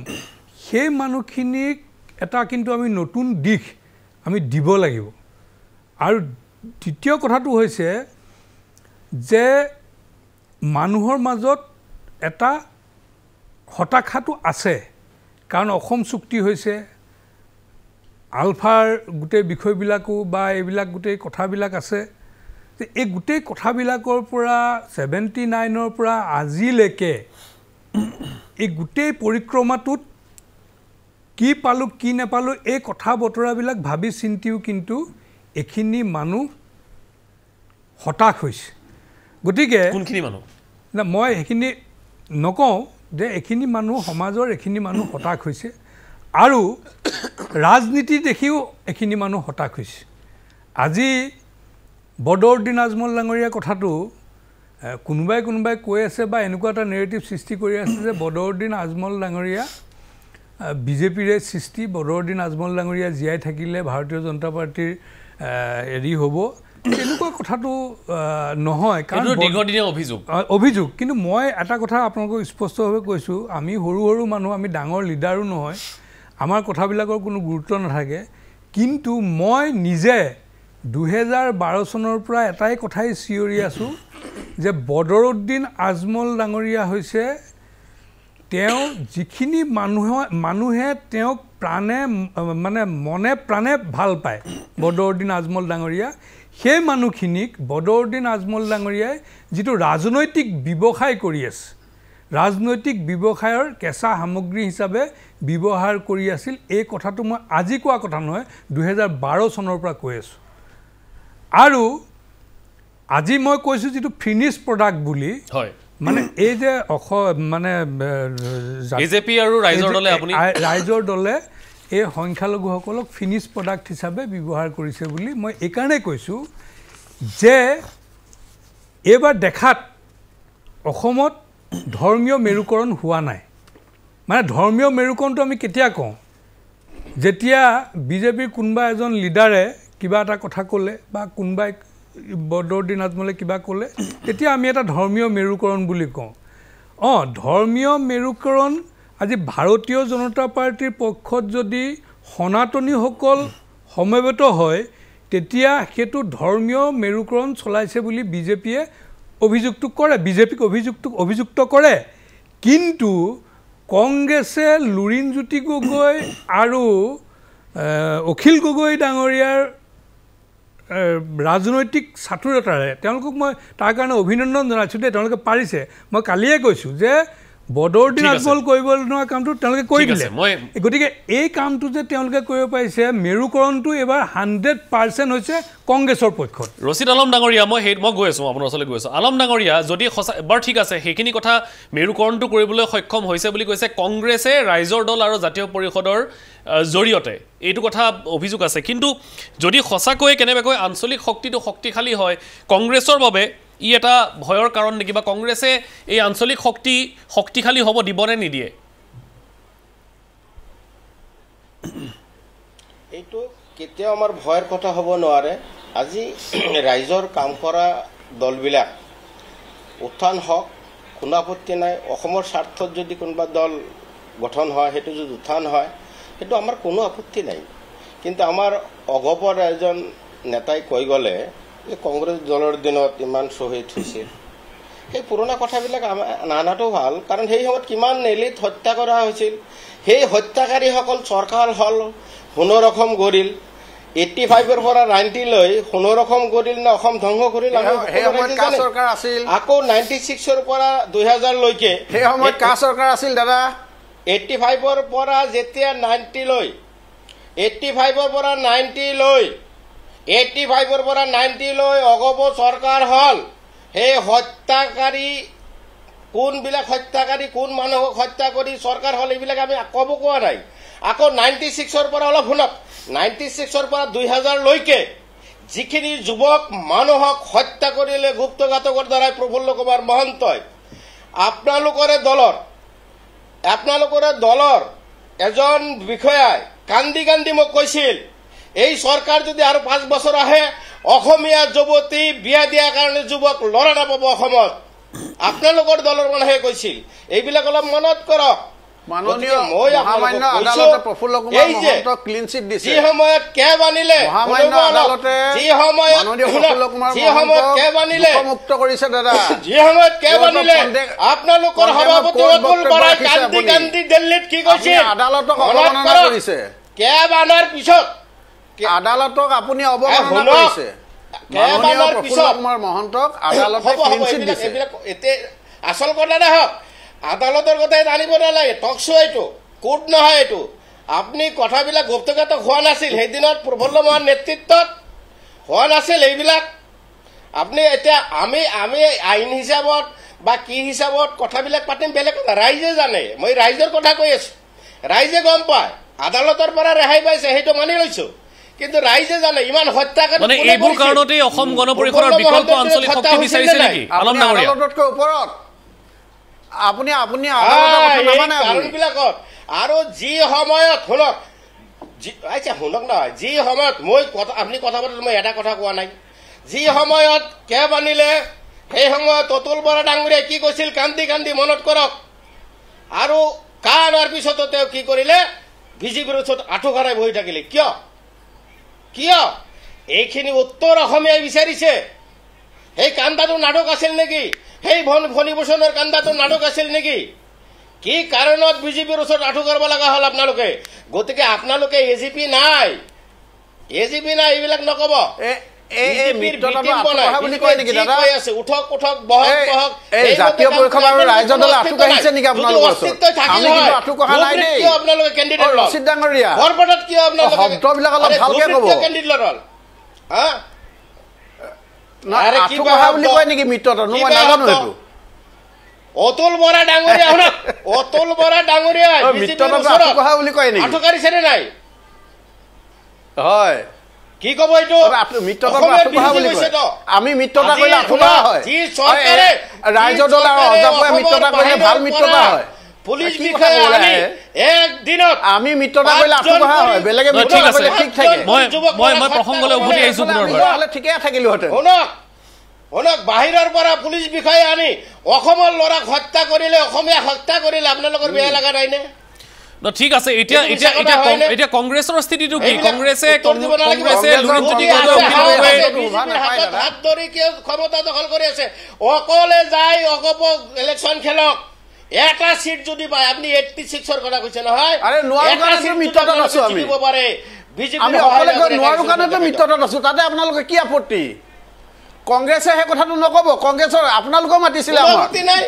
সেই মানুহখিনিক এটা কিন্তু আমি নতুন দিশ আমি দিব লাগিব আৰু দ্বিতীয় কথাটো হৈছে যে মানুহৰ মাজত এটা হতাশাটো আছে কাৰণ অসম চুক্তি হৈছে আলফাৰ গোটেই বিষয়বিলাকো বা এইবিলাক গোটেই কথাবিলাক আছে যে এই গোটেই কথাবিলাকৰ পৰা 79ৰ পৰা আজিলৈকে এই গোটেই পৰিক্ৰমাটোত কি পালোঁ কি নাপালোঁ এই কথা বতৰাবিলাক ভাবি চিন্তিও কিন্তু এখিনি মানুহ হতাশ হৈছে গতিকে কোনখিনি মানুহ না মই সেইখিনি নকওঁ যে এখিনি মানুহ সমাজৰ এখিনি মানুহ হতাশ হৈছে আৰু ৰাজনীতি দেখিও এখিনি মানুহ হতাশ হৈছে আজি বদৰুদ্দিন আজমল ডাঙৰীয়া কথাটো কোনোবাই কৈ আছে বা এনেকুৱা এটা নেৰেটিভ সৃষ্টি কৰি আছে যে বদৰুদ্দিন আজমল ডাঙৰীয়া বিজেপিৰে সৃষ্টি বদৰুদ্দিন আজমল ডাঙৰীয়া জীয়াই থাকিলে ভাৰতীয় জনতা পাৰ্টিৰ হেৰি হ'ব তেনেকুৱা কথাটো নহয় কাৰণ দীৰ্ঘদিনীয়া অভিযোগ কিন্তু মই এটা কথা আপোনালোকক স্পষ্টভাৱে কৈছোঁ আমি সৰু মানুহ আমি ডাঙৰ লিডাৰো নহয় আমাৰ কথাবিলাকৰ কোনো গুৰুত্ব নাথাকে কিন্তু মই নিজে 2012 চনৰ পৰা এটাই কথাই চিঞৰি আছোঁ যে বদৰুদ্দিন আজমল ডাঙৰীয়া হৈছে তেওঁ যিখিনি মানুহে তেওঁক প্ৰাণে মানে মনে প্ৰাণে ভাল পায় বদৰুদ্দিন আজমল ডাঙৰীয়া সেই মানুহখিনিক বদৰুদ্দিন আজমল ডাঙৰীয়াই যিটো ৰাজনৈতিক ব্যৱসায় কৰি আছে ৰাজনৈতিক ব্যৱসায়ৰ কেঁচা সামগ্ৰী হিচাপে ব্যৱহাৰ কৰি আছিল এই কথাটো মই আজি কোৱা কথা নহয় 2012 চনৰ পৰা কৈ আছোঁ আৰু আজি মই কৈছোঁ যিটো ফিনিছ প্ৰডাক্ট বুলি হয় মানে এই যে মানে বিজেপি আৰু ৰাইজৰ দলে এই সংখ্যালঘুসকলক ফিনিছ প্ৰডাক্ট হিচাপে ব্যৱহাৰ কৰিছে বুলি মই এইকাৰণে কৈছোঁ যে এইবাৰ দেখাত অসমত ধৰ্মীয় মেৰুকৰণ হোৱা নাই মানে ধৰ্মীয় মেৰুকৰণটো আমি কেতিয়া কওঁ যেতিয়া বিজেপিৰ কোনোবা এজন লিডাৰে কিবা এটা কথা ক'লে বা কোনোবাই বদৰুদ্দিন আজমলে কিবা ক'লে তেতিয়া আমি এটা ধৰ্মীয় মেৰুকৰণ বুলি কওঁ ধৰ্মীয় মেৰুকৰণ আজি ভাৰতীয় জনতা পাৰ্টিৰ পক্ষত যদি সনাতনীসকল সমবেত হয় তেতিয়া সেইটো ধৰ্মীয় মেৰুকৰণ চলাইছে বুলি বিজেপিয়ে বিজেপিক অভিযুক্ত কৰে কিন্তু কংগ্ৰেছে লুৰিণজ্যোতি গগৈ আৰু অখিল গগৈ ডাঙৰীয়াৰ ৰাজনৈতিক চাতুৰতাৰে তেওঁলোকক মই তাৰ কাৰণে অভিনন্দন জনাইছোঁ দেই তেওঁলোকে পাৰিছে মই কালিয়ে কৈছোঁ যে বদৰুদ্দিন আজমল কৰিব নোৱাৰা কামটো তেওঁলোকে কৰি দিলে গতিকে এই কামটো যে তেওঁলোকে কৰিব পাৰিছে মেৰুকৰণটো এবাৰ 100% হৈছে কংগ্ৰেছৰ পক্ষত ৰচিদ আলম ডাঙৰীয়া মই গৈ আছোঁ আপোনাৰ ওচৰলৈ গৈ আছোঁ আলম ডাঙৰীয়া যদি সঁচা এবাৰ ঠিক আছে সেইখিনি কথা মেৰুকৰণটো কৰিবলৈ সক্ষম হৈছে বুলি কৈছে কংগ্ৰেছে ৰাইজৰ দল আৰু জাতীয় পৰিষদৰ জৰিয়তে এইটো কথা অভিযোগ আছে কিন্তু যদি সঁচাকৈ কেনেবাকৈ আঞ্চলিক শক্তিটো শক্তিশালী হয় কংগ্ৰেছৰ বাবে ই এটা ভয়ৰ কাৰণ নেকি বা কংগ্ৰেছে এই আঞ্চলিক শক্তিশালী হ'ব দিবনে নিদিয়ে এইটো কেতিয়াও আমাৰ ভয়ৰ কথা হ'ব নোৱাৰে আজি ৰাইজৰ কাম কৰা দলবিলাক উত্থান হওক কোনো আপত্তি নাই অসমৰ স্বাৰ্থত যদি কোনোবা দল গঠন হয় সেইটো যদি উত্থান হয় সেইটো আমাৰ কোনো আপত্তি নাই কিন্তু আমাৰ অগপৰ এজন নেতাই কৈ গ'লে কংগ্ৰেছ দলৰ দিনত ইমান শ্বহীদ হৈছিল সেই পুৰণা কথাবিলাক নানাটো ভাল কাৰণ সেই সময়ত কিমান নেলিত হত্যা কৰা হৈছিল সেই হত্যাকাৰীসকল চৰকাৰ হ'ল সোণৰক্ষম গৰিল 85 পৰা 90 লৈ সোণৰক্ষম গৰিল না অসম ধ্বংস কৰিল আকৌ 96 পৰা 2000 লৈকে সেই সময়ত কা চৰকাৰ আছিল দাদা 85 পৰা যেতিয়া 90 লৈ 85 পৰা 90 লৈ 85 পৰা 90 লৈ অগপ চৰকাৰ হ'ল সেই হত্যাকাৰী কোনবিলাক হত্যাকাৰী কোন মানুহক হত্যা কৰি চৰকাৰ হ'ল এইবিলাক আমি ক'ব কোৱা নাই আকৌ 96 পৰা অলপ শুনক 96 পৰা 2000 লৈকে যিখিনি যুৱক মানুহক হত্যা কৰিলে গুপ্তঘাতকৰ দ্বাৰা প্ৰফুল্ল কুমাৰ মহন্তই আপোনালোকৰে দলৰ এজন বিষয়াই কান্দি কান্দি মোক কৈছিল এই চৰকাৰ যদি আৰু 5 বছৰ আহে অসমীয়া যুৱতী বিয়া দিয়াৰ কাৰণে যুৱক লৰা নাপাব অসমত আপোনালোকৰ দলৰ মানুহে কৈছিল এইবিলাক অলপ মনত কৰক মাননীয় মহামান্য আদালতে প্ৰফুল্ল কুমাৰ মহন্তক ক্লিন চিট দিছে যি সময়ত কেব আনিলে মহামান্য আদালতে মাননীয় প্ৰফুল্ল কুমাৰ মহন্তক মুক্ত কৰিছে দাদা যি সময়ত কেব আনিলে আপোনালোকৰ সভাপতি অতুল বৰাই কান্দি কান্দি দিল্লীত কি কৈছিল আদালতক অৱমাননা কৰিছে কেব আনাৰ পিছত আদালতক আপুনি অৱমাননা কৰিছে মাননীয় প্ৰফুল্ল কুমাৰ মহন্তক আদালতে ক্লিন চিট দিছে আসল কথা নহওক আদালতৰ কথাই জানিব নালাগে টক শ্ব' এইটো কোৰ্ট নহয় এইটো আপুনি কথাবিলাক গুপ্তঘাত হোৱা নাছিল সেইদিনত প্ৰফুল্ল মহন্তৰ নেতৃত্বত হোৱা নাছিল এইবিলাক আপুনি এতিয়া আমি আইন হিচাপত বা কি হিচাপত কথাবিলাক পাতিম বেলেগ কথা ৰাইজে জানে মই ৰাইজৰ কথা কৈ আছো ৰাইজে গম পায় আদালতৰ পৰা ৰেহাই পাইছে সেইটো মানি লৈছো কিন্তু ৰাইজে জানে ইমান হত্যাকাৰী মানে এইবোৰ কাৰণতেই অসম গণ পৰিষদৰ বিকল্প আঞ্চলিক শক্তি বিচাৰিছে নেকি আলম ডাঙৰীয়া আদালততকৈ ওপৰত আপুনি আদালতৰ কথা নামানে কাৰণবিলাকত আৰু যি সময়ত শুনক নহয় যি সময়ত আপুনি কথা পাতিলে মই এটা কথা কোৱা নাই যি সময়ত কেব আনিলে সেই সময়ত অতুল বৰা ডাঙৰীয়াই কি কৈছিল কান্দি কান্দি মনত কৰক আৰু কা অনাৰ পিছতো তেওঁ কি কৰিলে বিজেপিৰ ওচৰত আঁঠু খাৰাই বহি থাকিলে কিয় এইখিনি উত্তৰ অসমীয়াই বিচাৰিছে সেই কান্দাটো নাটক আছিল নেকি সেই ভনীভূষণৰ কান্দাটো নাটক আছিল নেকি কি কাৰণত বিজেপিৰ ওচৰত আঁঠু কৰিব লগা হ'ল আপোনালোকে গতিকে আপোনালোকে এজিপি নাই এইবিলাক নকব জাতীয় পৰিষদ আৰু ৰাইজৰ দলে আঁঠু কাঢ়িছে নেকি আপোনালোকৰ ওচৰত আমি কিন্তু আঁঠু কঢ়া নাই দেই আপোনালোকে কেণ্ডিডেট ৰচিদ ডাঙৰীয়া বৰপেটাত কিয় আপোনালোকে শব্দবিলাক অলপ ভালকে ক'ব কেণ্ডিডেট হ'ল আঁঠু কঢ়া বুলি কয় নেকি মিত্ৰতা মই নাজানো এইটো অতুল বৰা ডাঙৰীয়া শুনক অতুল বৰা ডাঙৰীয়া মিত্ৰতা আঁঠু কঢ়া বুলি কয় নেকি আঁঠু কাঢ়িছেনে নাই হয় কি কব এইটো মিত্ৰতা আঁঠু কঢ়া বুলি কয় আমি মিত্ৰতা কৰিলে আঁঠু কঢ়া হয় ৰাইজৰ দল আৰু অজাপুৰে মিত্ৰতা কৰিলে ভাল মিত্ৰতা হয় পুলিচ বিষয়া একদিনত আমি মিত্ৰতা কৰিলে আঁঠু কঢ়া হয় বেলেগে মিত্ৰতা কৰিলে ঠিক থাকে মই প্ৰসংগলৈ উভতি আহিছো পুনৰবাৰ ঠিকে থাকিলোহেঁতেন শুনক বাহিৰৰ পৰা পুলিচ বিষয়া আনি অসমৰ ল'ৰাক হত্যা কৰিলে অসমীয়া হত্যা কৰিলে আপোনালোকৰ বেয়া লগা নাইনে ঠিক আছে এতিয়া কংগ্ৰেছৰ স্থিতিটো কি কংগ্ৰেছে হাত ধৰি কিয় ক্ষমতা দখল কৰি আছে অকলে যাই ইলেকশ্যন খেলক এটা সিট যদি পায় আপনি 86ৰ কথা কৈছে নহয় আৰে নোৱাৰো কাৰণে মিত্ৰতাত আছো আমি দিব পাৰে বিজেপি আমি অকলে নোৱাৰো কাৰণে মিত্ৰতাত আছো তাতে আপোনালোকে কি আপত্তি কংগ্ৰেছে হে কথাটো নকব কংগ্ৰেছৰ আপোনালোকক মাতিছিলে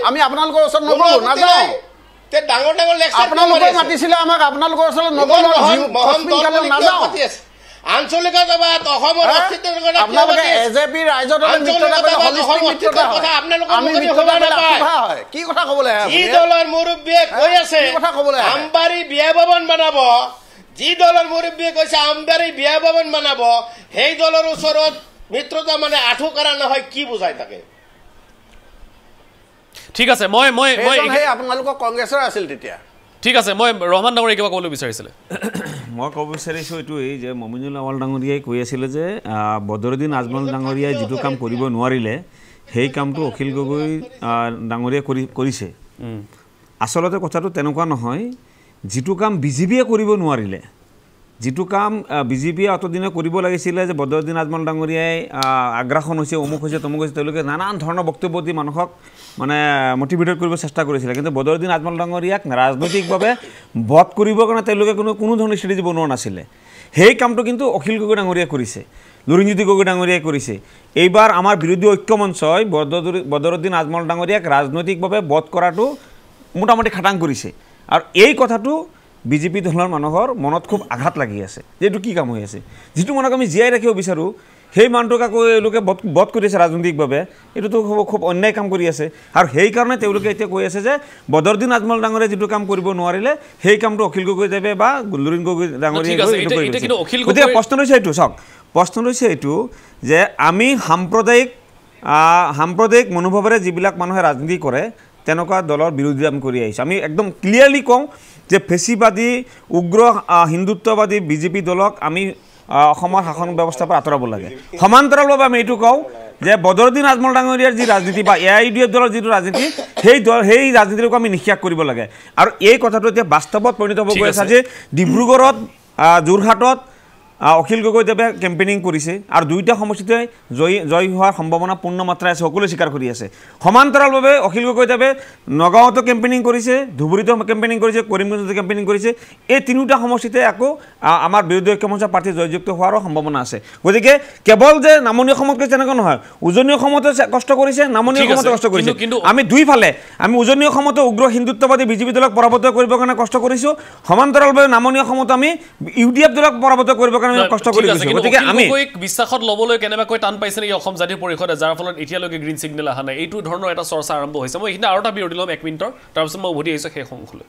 আমি আপোনালোকৰ ওচৰত নগলো নাযাওঁ তে ডাঙৰ লেকচাৰ আপোনালোকক মাতিছিলে আমাক আপোনালোকৰ ওচৰত নগলো নাযাওঁ আঞ্চলিক সভাত অসমৰ অস্তিত্বৰ কথা আপোনালোকে এজেপি ৰাইজৰ দলে মিত্ৰতা কৰিলে হলিষ্টিক মিত্ৰতা হয় আমি মিত্ৰতা কৰিলে হয় কি কথা ক'বলৈ আহে যি দলৰ মুৰব্বীয়ে কৈ আছে আমবাৰী বিয়া ভৱন বনাব যি দলৰ মুৰব্বীয়ে কৈছে আমবাৰী বিয়া ভৱন বনাব সেই দলৰ ওচৰত মিত্ৰতা মানে আঁঠু কৰা নহয় কি বুজাই থাকে ঠিক আছে মই আপোনালোকৰ কংগ্ৰেছৰ আছিল তেতিয়া ঠিক আছে মই ৰহমান ডাঙৰীয়া কিবা ক'বলৈ বিচাৰিছিলে মই ক'ব বিচাৰিছোঁ এইটোৱেই যে মমিনুল আৱাল ডাঙৰীয়াই কৈ আছিলে যে বদৰুদ্দিন আজমল ডাঙৰীয়াই যিটো কাম কৰিব নোৱাৰিলে সেই কামটো অখিল গগৈ ডাঙৰীয়াই কৰিছে আচলতে কথাটো তেনেকুৱা নহয় যিটো কাম বিজেপিয়ে কৰিব নোৱাৰিলে যিটো কাম বিজেপিয়ে অতদিনে কৰিব লাগিছিলে যে বদৰুদ্দিন আজমল ডাঙৰীয়াই আগ্ৰাসন হৈছে অমুক হৈছে তমুক হৈছে তেওঁলোকে নানান ধৰণৰ বক্তব্য দি মানুহক মানে মটিভেটেড কৰিব চেষ্টা কৰিছিলে কিন্তু বদৰুদ্দিন আজমল ডাঙৰীয়াক ৰাজনৈতিকভাৱে বধ কৰিবৰ কাৰণে তেওঁলোকে কোনো ধৰণৰ ষ্ট্ৰেটেজি বনোৱা নাছিলে সেই কামটো কিন্তু অখিল গগৈ ডাঙৰীয়াই কৰিছে লুৰিণজ্যোতি গগৈ ডাঙৰীয়াই কৰিছে এইবাৰ আমাৰ বিৰোধী ঐক্য মঞ্চই বদৰুদ্দিন আজমল ডাঙৰীয়াক ৰাজনৈতিকভাৱে বধ কৰাটো মোটামুটি খাটাং কৰিছে আৰু এই কথাটো বিজেপি দলৰ মানুহৰ মনত খুব আঘাত লাগি আছে যে এইটো কি কাম হৈ আছে যিটো মানুহক আমি জীয়াই ৰাখিব বিচাৰোঁ সেই মানুহটোক আকৌ এওঁলোকে বধ কৰি আছে ৰাজনৈতিকভাৱে এইটোতো খুব অন্যায় কাম কৰি আছে আৰু সেইকাৰণে তেওঁলোকে এতিয়া কৈ আছে যে বদৰুদ্দিন আজমল ডাঙৰীয়াই যিটো কাম কৰিব নোৱাৰিলে সেই কামটো অখিল গগৈদেৱে বা লুৰিণ গগৈ ডাঙৰীয়াই গতিকে প্ৰশ্ন হৈছে এইটো চাওক প্ৰশ্ন হৈছে এইটো যে আমি সাম্প্ৰদায়িক মনোভাৱেৰে যিবিলাক মানুহে ৰাজনীতি কৰে তেনেকুৱা দলৰ বিৰোধী আমি কৰি আহিছোঁ আমি একদম ক্লিয়াৰলি কওঁ যে ফেচিবাদী উগ্ৰ হিন্দুত্ববাদী বিজেপি দলক আমি অসমৰ শাসন ব্যৱস্থাৰ পৰা আঁতৰাব লাগে সমান্তৰালভাৱে আমি এইটো কওঁ যে বদৰুদ্দিন আজমল ডাঙৰীয়াৰ যি ৰাজনীতি বা AIUDF দলৰ যিটো ৰাজনীতি সেই ৰাজনীতিক আমি নিশ্চিত কৰিব লাগে আৰু এই কথাটো এতিয়া বাস্তৱত পৰিণত হ'ব গৈ আছে যে ডিব্ৰুগড়ত যোৰহাটত অখিল গগৈদেৱে কেম্পেইনিং কৰিছে আৰু দুইটা সমষ্টিতে জয় হোৱাৰ সম্ভাৱনা পূৰ্ণ মাত্ৰাই আছে সকলোৱে স্বীকাৰ কৰি আছে সমান্তৰালভাৱে অখিল গগৈদেৱে নগাঁৱতো কেম্পেইনিং কৰিছে ধুবুৰীতো কেম্পেইনিং কৰিছে কৰিমগঞ্জতো কেম্পেইনিং কৰিছে এই তিনিটা সমষ্টিতে আকৌ আমাৰ বিৰোধী ঐক্য মঞ্চৰ প্ৰাৰ্থী জয়যুক্ত হোৱাৰো সম্ভাৱনা আছে গতিকে কেৱল যে নামনি অসমত কৰিছে তেনেকুৱা নহয় উজনি অসমতো কষ্ট কৰিছে নামনি অসমতো কষ্ট কৰিছে আমি দুইফালে আমি উজনি অসমতো উগ্ৰ হিন্দুত্ববাদী বিজেপি দলক পৰাভূত কৰিবৰ কাৰণে কষ্ট কৰিছোঁ সমান্তৰালভাৱে নামনি অসমতো আমি UDF দলক পৰাভূত কৰিবৰ কষ্ট কৰি গৈছে গতিকে আমি বিশ্বাসত ল'বলৈ কেনেবাকৈ টান পাইছে নেকি অসম জাতীয় পৰিষদে যাৰ ফলত এতিয়ালৈকে গ্ৰীণ সিগনেল অহা নাই এইটো ধৰণৰ এটা চৰ্চা আৰম্ভ হৈছে মই এইখিনি আৰু এটা বিৰতি ল'ম 1 মিনিটৰ তাৰপিছত মই উভতি আহিছোঁ সেই সংশলৈ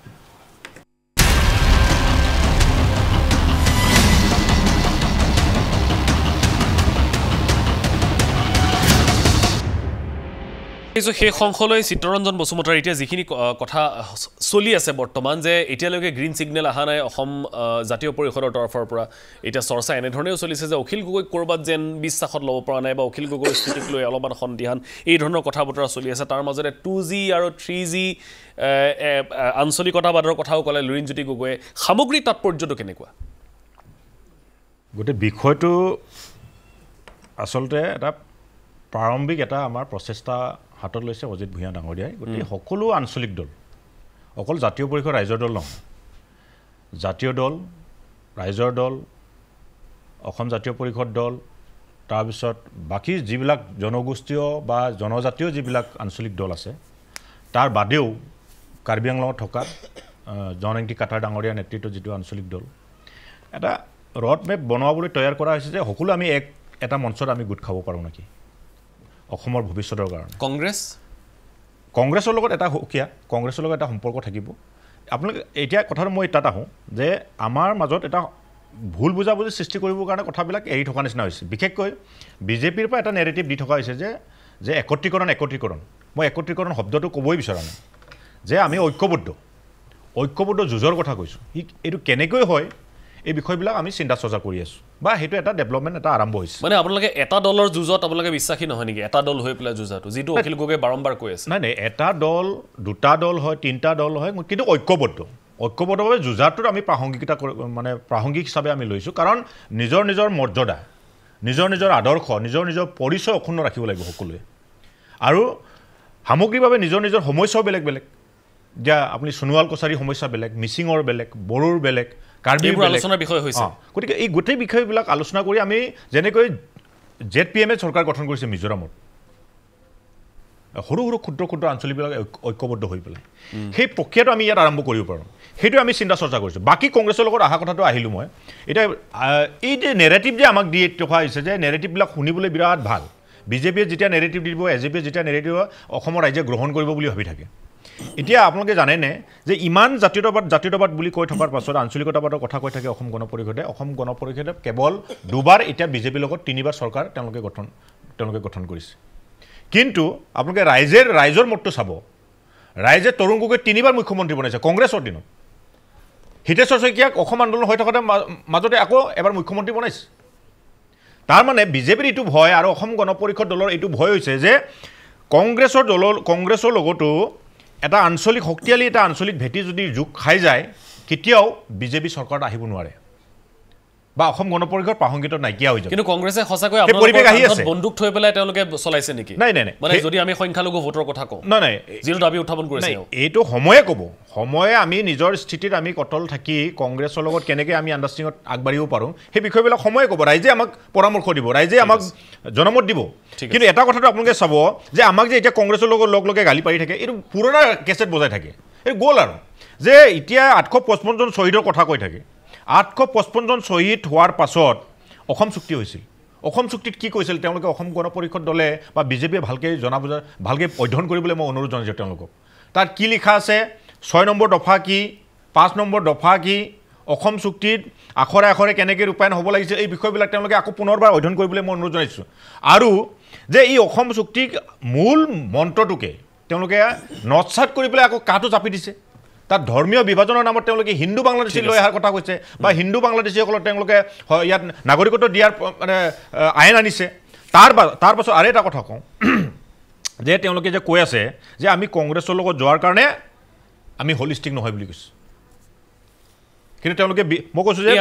সেই সংশলৈ চিত্ৰৰঞ্জন বসুমতাৰ এতিয়া যিখিনি কথা চলি আছে বৰ্তমান যে এতিয়ালৈকে গ্ৰীণ সিগনেল অহা নাই অসম জাতীয় পৰিষদৰ তৰফৰ পৰা এতিয়া চৰ্চা এনেধৰণেও চলিছে যে অখিল গগৈ ক'ৰবাত যেন বিশ্বাসত ল'ব পৰা নাই বা অখিল গগৈৰ স্থিতিক লৈ অলপমান সন্দিহান এই ধৰণৰ কথা বতৰা চলি আছে তাৰ মাজতে 2G আৰু 3G আঞ্চলিকতাবাদৰ কথাও ক'লে লুৰিণজ্যোতি গগৈয়ে সামগ্ৰিক তাৎপৰ্যটো কেনেকুৱা গোটেই বিষয়টো আচলতে এটা প্ৰাৰম্ভিক এটা আমাৰ প্ৰচেষ্টা হাতত লৈছে অজিত ভূঞা ডাঙৰীয়াই গতিকে সকলো আঞ্চলিক দল অকল জাতীয় পৰিষদ ৰাইজৰ দল নহয় জাতীয় দল ৰাইজৰ দল অসম জাতীয় পৰিষদ দল তাৰপিছত বাকী যিবিলাক জনগোষ্ঠীয় বা জনজাতীয় যিবিলাক আঞ্চলিক দল আছে তাৰ বাদেও কাৰ্বি আংলঙত থকা জননেংটি কাটাৰ ডাঙৰীয়া নেতৃত্বত যিটো আঞ্চলিক দল এটা ৰড মেপ বনোৱাবলৈ তৈয়াৰ কৰা হৈছে যে সকলো আমি এটা মঞ্চত আমি গোট খাব পাৰোঁ নেকি অসমৰ ভৱিষ্যতৰ কাৰণে কংগ্ৰেছৰ লগত এটা সুকীয়া কংগ্ৰেছৰ লগত এটা সম্পৰ্ক থাকিব আপোনালোকে এতিয়া কথাটো মই তাত আহোঁ যে আমাৰ মাজত এটা ভুল বুজাবুজি সৃষ্টি কৰিবৰ কাৰণে কথাবিলাক এৰি থকা নিচিনা হৈছে বিশেষকৈ বিজেপিৰ পৰা এটা নেৰেটিভ দি থকা হৈছে যে একত্ৰীকৰণ মই একত্ৰীকৰণ শব্দটো ক'বই বিচৰা নাই যে আমি ঐক্যবদ্ধ যুঁজৰ কথা কৈছোঁ এইটো কেনেকৈ হয় এই বিষয়বিলাক আমি চিন্তা চৰ্চা কৰি আছোঁ বা সেইটো এটা ডেভেলপমেণ্ট এটা আৰম্ভ হৈছে মানে আপোনালোকে এটা দলৰ যুঁজত আপোনালোকে বিশ্বাসী নহয় নেকি এটা দল হৈ পেলাই যুঁজাটো যিটো অখিল গগৈ বাৰম্বাৰ কৈ আছে নাই এটা দল দুটা দল হয় তিনিটা দল হয় কিন্তু ঐক্যবদ্ধভাৱে যুঁজাটোত আমি প্ৰাসংগিকতা মানে প্ৰাসংগিক হিচাপে আমি লৈছোঁ কাৰণ নিজৰ মৰ্যাদা নিজৰ আদৰ্শ নিজৰ পৰিচয় অক্ষুণ্ণ ৰাখিব লাগিব সকলোৱে আৰু সামগ্ৰিকভাৱে নিজৰ সমস্যাও বেলেগ এতিয়া আপুনি সোণোৱাল কছাৰীৰ সমস্যা বেলেগ মিচিঙৰ বেলেগ বড়োৰ বেলেগ কাৰ্বিৰ আলোচনাৰ বিষয় হৈছে গতিকে এই গোটেই বিষয়বিলাক আলোচনা কৰি আমি যেনেকৈ ZPM চৰকাৰ গঠন কৰিছে মিজোৰামত সৰু ক্ষুদ্ৰ আঞ্চলিকবিলাক ঐক্যবদ্ধ হৈ পেলাই সেই প্ৰক্ৰিয়াটো আমি ইয়াত আৰম্ভ কৰিব পাৰোঁ সেইটো আমি চিন্তা চৰ্চা কৰিছোঁ বাকী কংগ্ৰেছৰ লগত অহা কথাটো আহিলোঁ মই এতিয়া এই যে নেৰেটিভ যে আমাক দি থকা হৈছে যে নেৰেটিভবিলাক শুনিবলৈ বিৰাট ভাল বিজেপিয়ে যেতিয়া নেৰেটিভ দিব এজেপিয়ে যেতিয়া নেৰেটিভ অসমৰ ৰাইজে গ্ৰহণ কৰিব বুলি ভাবি থাকে এতিয়া আপোনালোকে জানেনে যে ইমান জাতীয়তাবাদ বুলি কৈ থকাৰ পাছত আঞ্চলিকতাবাদৰ কথা কৈ থাকে অসম গণ পৰিষদে কেৱল দুবাৰ এতিয়া বিজেপিৰ লগত তিনিবাৰ চৰকাৰ তেওঁলোকে গঠন কৰিছে কিন্তু আপোনালোকে ৰাইজৰ মতটো চাব ৰাইজে তৰুণ গগৈ তিনিবাৰ মুখ্যমন্ত্ৰী বনাইছে কংগ্ৰেছৰ দিনত হিতেশ্বৰ শইকীয়াক অসম আন্দোলন হৈ থকাতে মাজতে আকৌ এবাৰ মুখ্যমন্ত্ৰী বনাইছে তাৰ মানে বিজেপিৰ এইটো ভয় আৰু অসম গণ পৰিষদ দলৰ এইটো ভয় হৈছে যে কংগ্ৰেছৰ লগতো এটা শক্তিশালী এটা আঞ্চলিক ভেটি যদি যোগ খাই যায় কেতিয়াও বিজেপি চৰকাৰত আহিব নোৱাৰে বা অসম গণ পৰিষদৰ প্ৰাসংগিকতা নাইকিয়া হৈ যায় কিন্তু কংগ্ৰেছে সঁচাকৈ আপোনালোকৰ বন্দুক থৈ পেলাই তেওঁলোকে চলাইছে নেকি নাই মানে যদি আমি সংখ্যালঘু ভোটৰ কথা কওঁ নাই যিটো দাবী উত্থাপন কৰিছে এইটো সময়ে আমি নিজৰ স্থিতিত আমি কটল থাকি কংগ্ৰেছৰ লগত কেনেকৈ আমি আণ্ডাৰষ্টেণ্ডিঙত আগবাঢ়িব পাৰোঁ সেই বিষয়বিলাক সময়ে ক'ব ৰাইজে আমাক পৰামৰ্শ দিব ৰাইজে আমাক জনমত দিব কিন্তু এটা কথাটো আপোনালোকে চাব যে আমাক যে এতিয়া কংগ্ৰেছৰ লগত লগে গালি পাৰি থাকে এইটো পুৰণা কেছেট বজাই থাকে এই গ'ল আৰু যে এতিয়া 855 জন শ্বহীদৰ কথা কৈ থাকে 855 জন শ্বহীদ হোৱাৰ পাছত অসম চুক্তি হৈছিল অসম চুক্তিত কি কৈছিল তেওঁলোকে অসম গণ পৰিষদ দলে বা বিজেপিয়ে ভালকৈ অধ্যয়ন কৰিবলৈ মই অনুৰোধ জনাইছোঁ তেওঁলোকক তাত কি লিখা আছে 6 নম্বৰ দফা কি 5 নম্বৰ দফা কি অসম চুক্তিত আখৰে কেনেকৈ ৰূপায়ণ হ'ব লাগিছিল এই বিষয়বিলাক তেওঁলোকে আকৌ পুনৰবাৰ অধ্যয়ন কৰিবলৈ মই অনুৰোধ জনাইছোঁ আৰু যে এই অসম চুক্তিক মূল মন্ত্ৰটোকে তেওঁলোকে নৎসাত কৰি পেলাই আকৌ কাটো চাপি দিছে তাত ধৰ্মীয় বিভাজনৰ নামত তেওঁলোকে হিন্দু বাংলাদেশী লৈ অহাৰ কথা কৈছে বা হিন্দু বাংলাদেশীসকলক তেওঁলোকে ইয়াত নাগৰিকত্ব দিয়াৰ মানে আইন আনিছে তাৰ পাছত আৰু এটা কথা কওঁ যে তেওঁলোকে যে কৈ আছে যে আমি কংগ্ৰেছৰ লগত যোৱাৰ কাৰণে আমি হলিষ্টিক নহয় বুলি কৈছোঁ কিন্তু তেওঁলোকে মই কৈছোঁ যে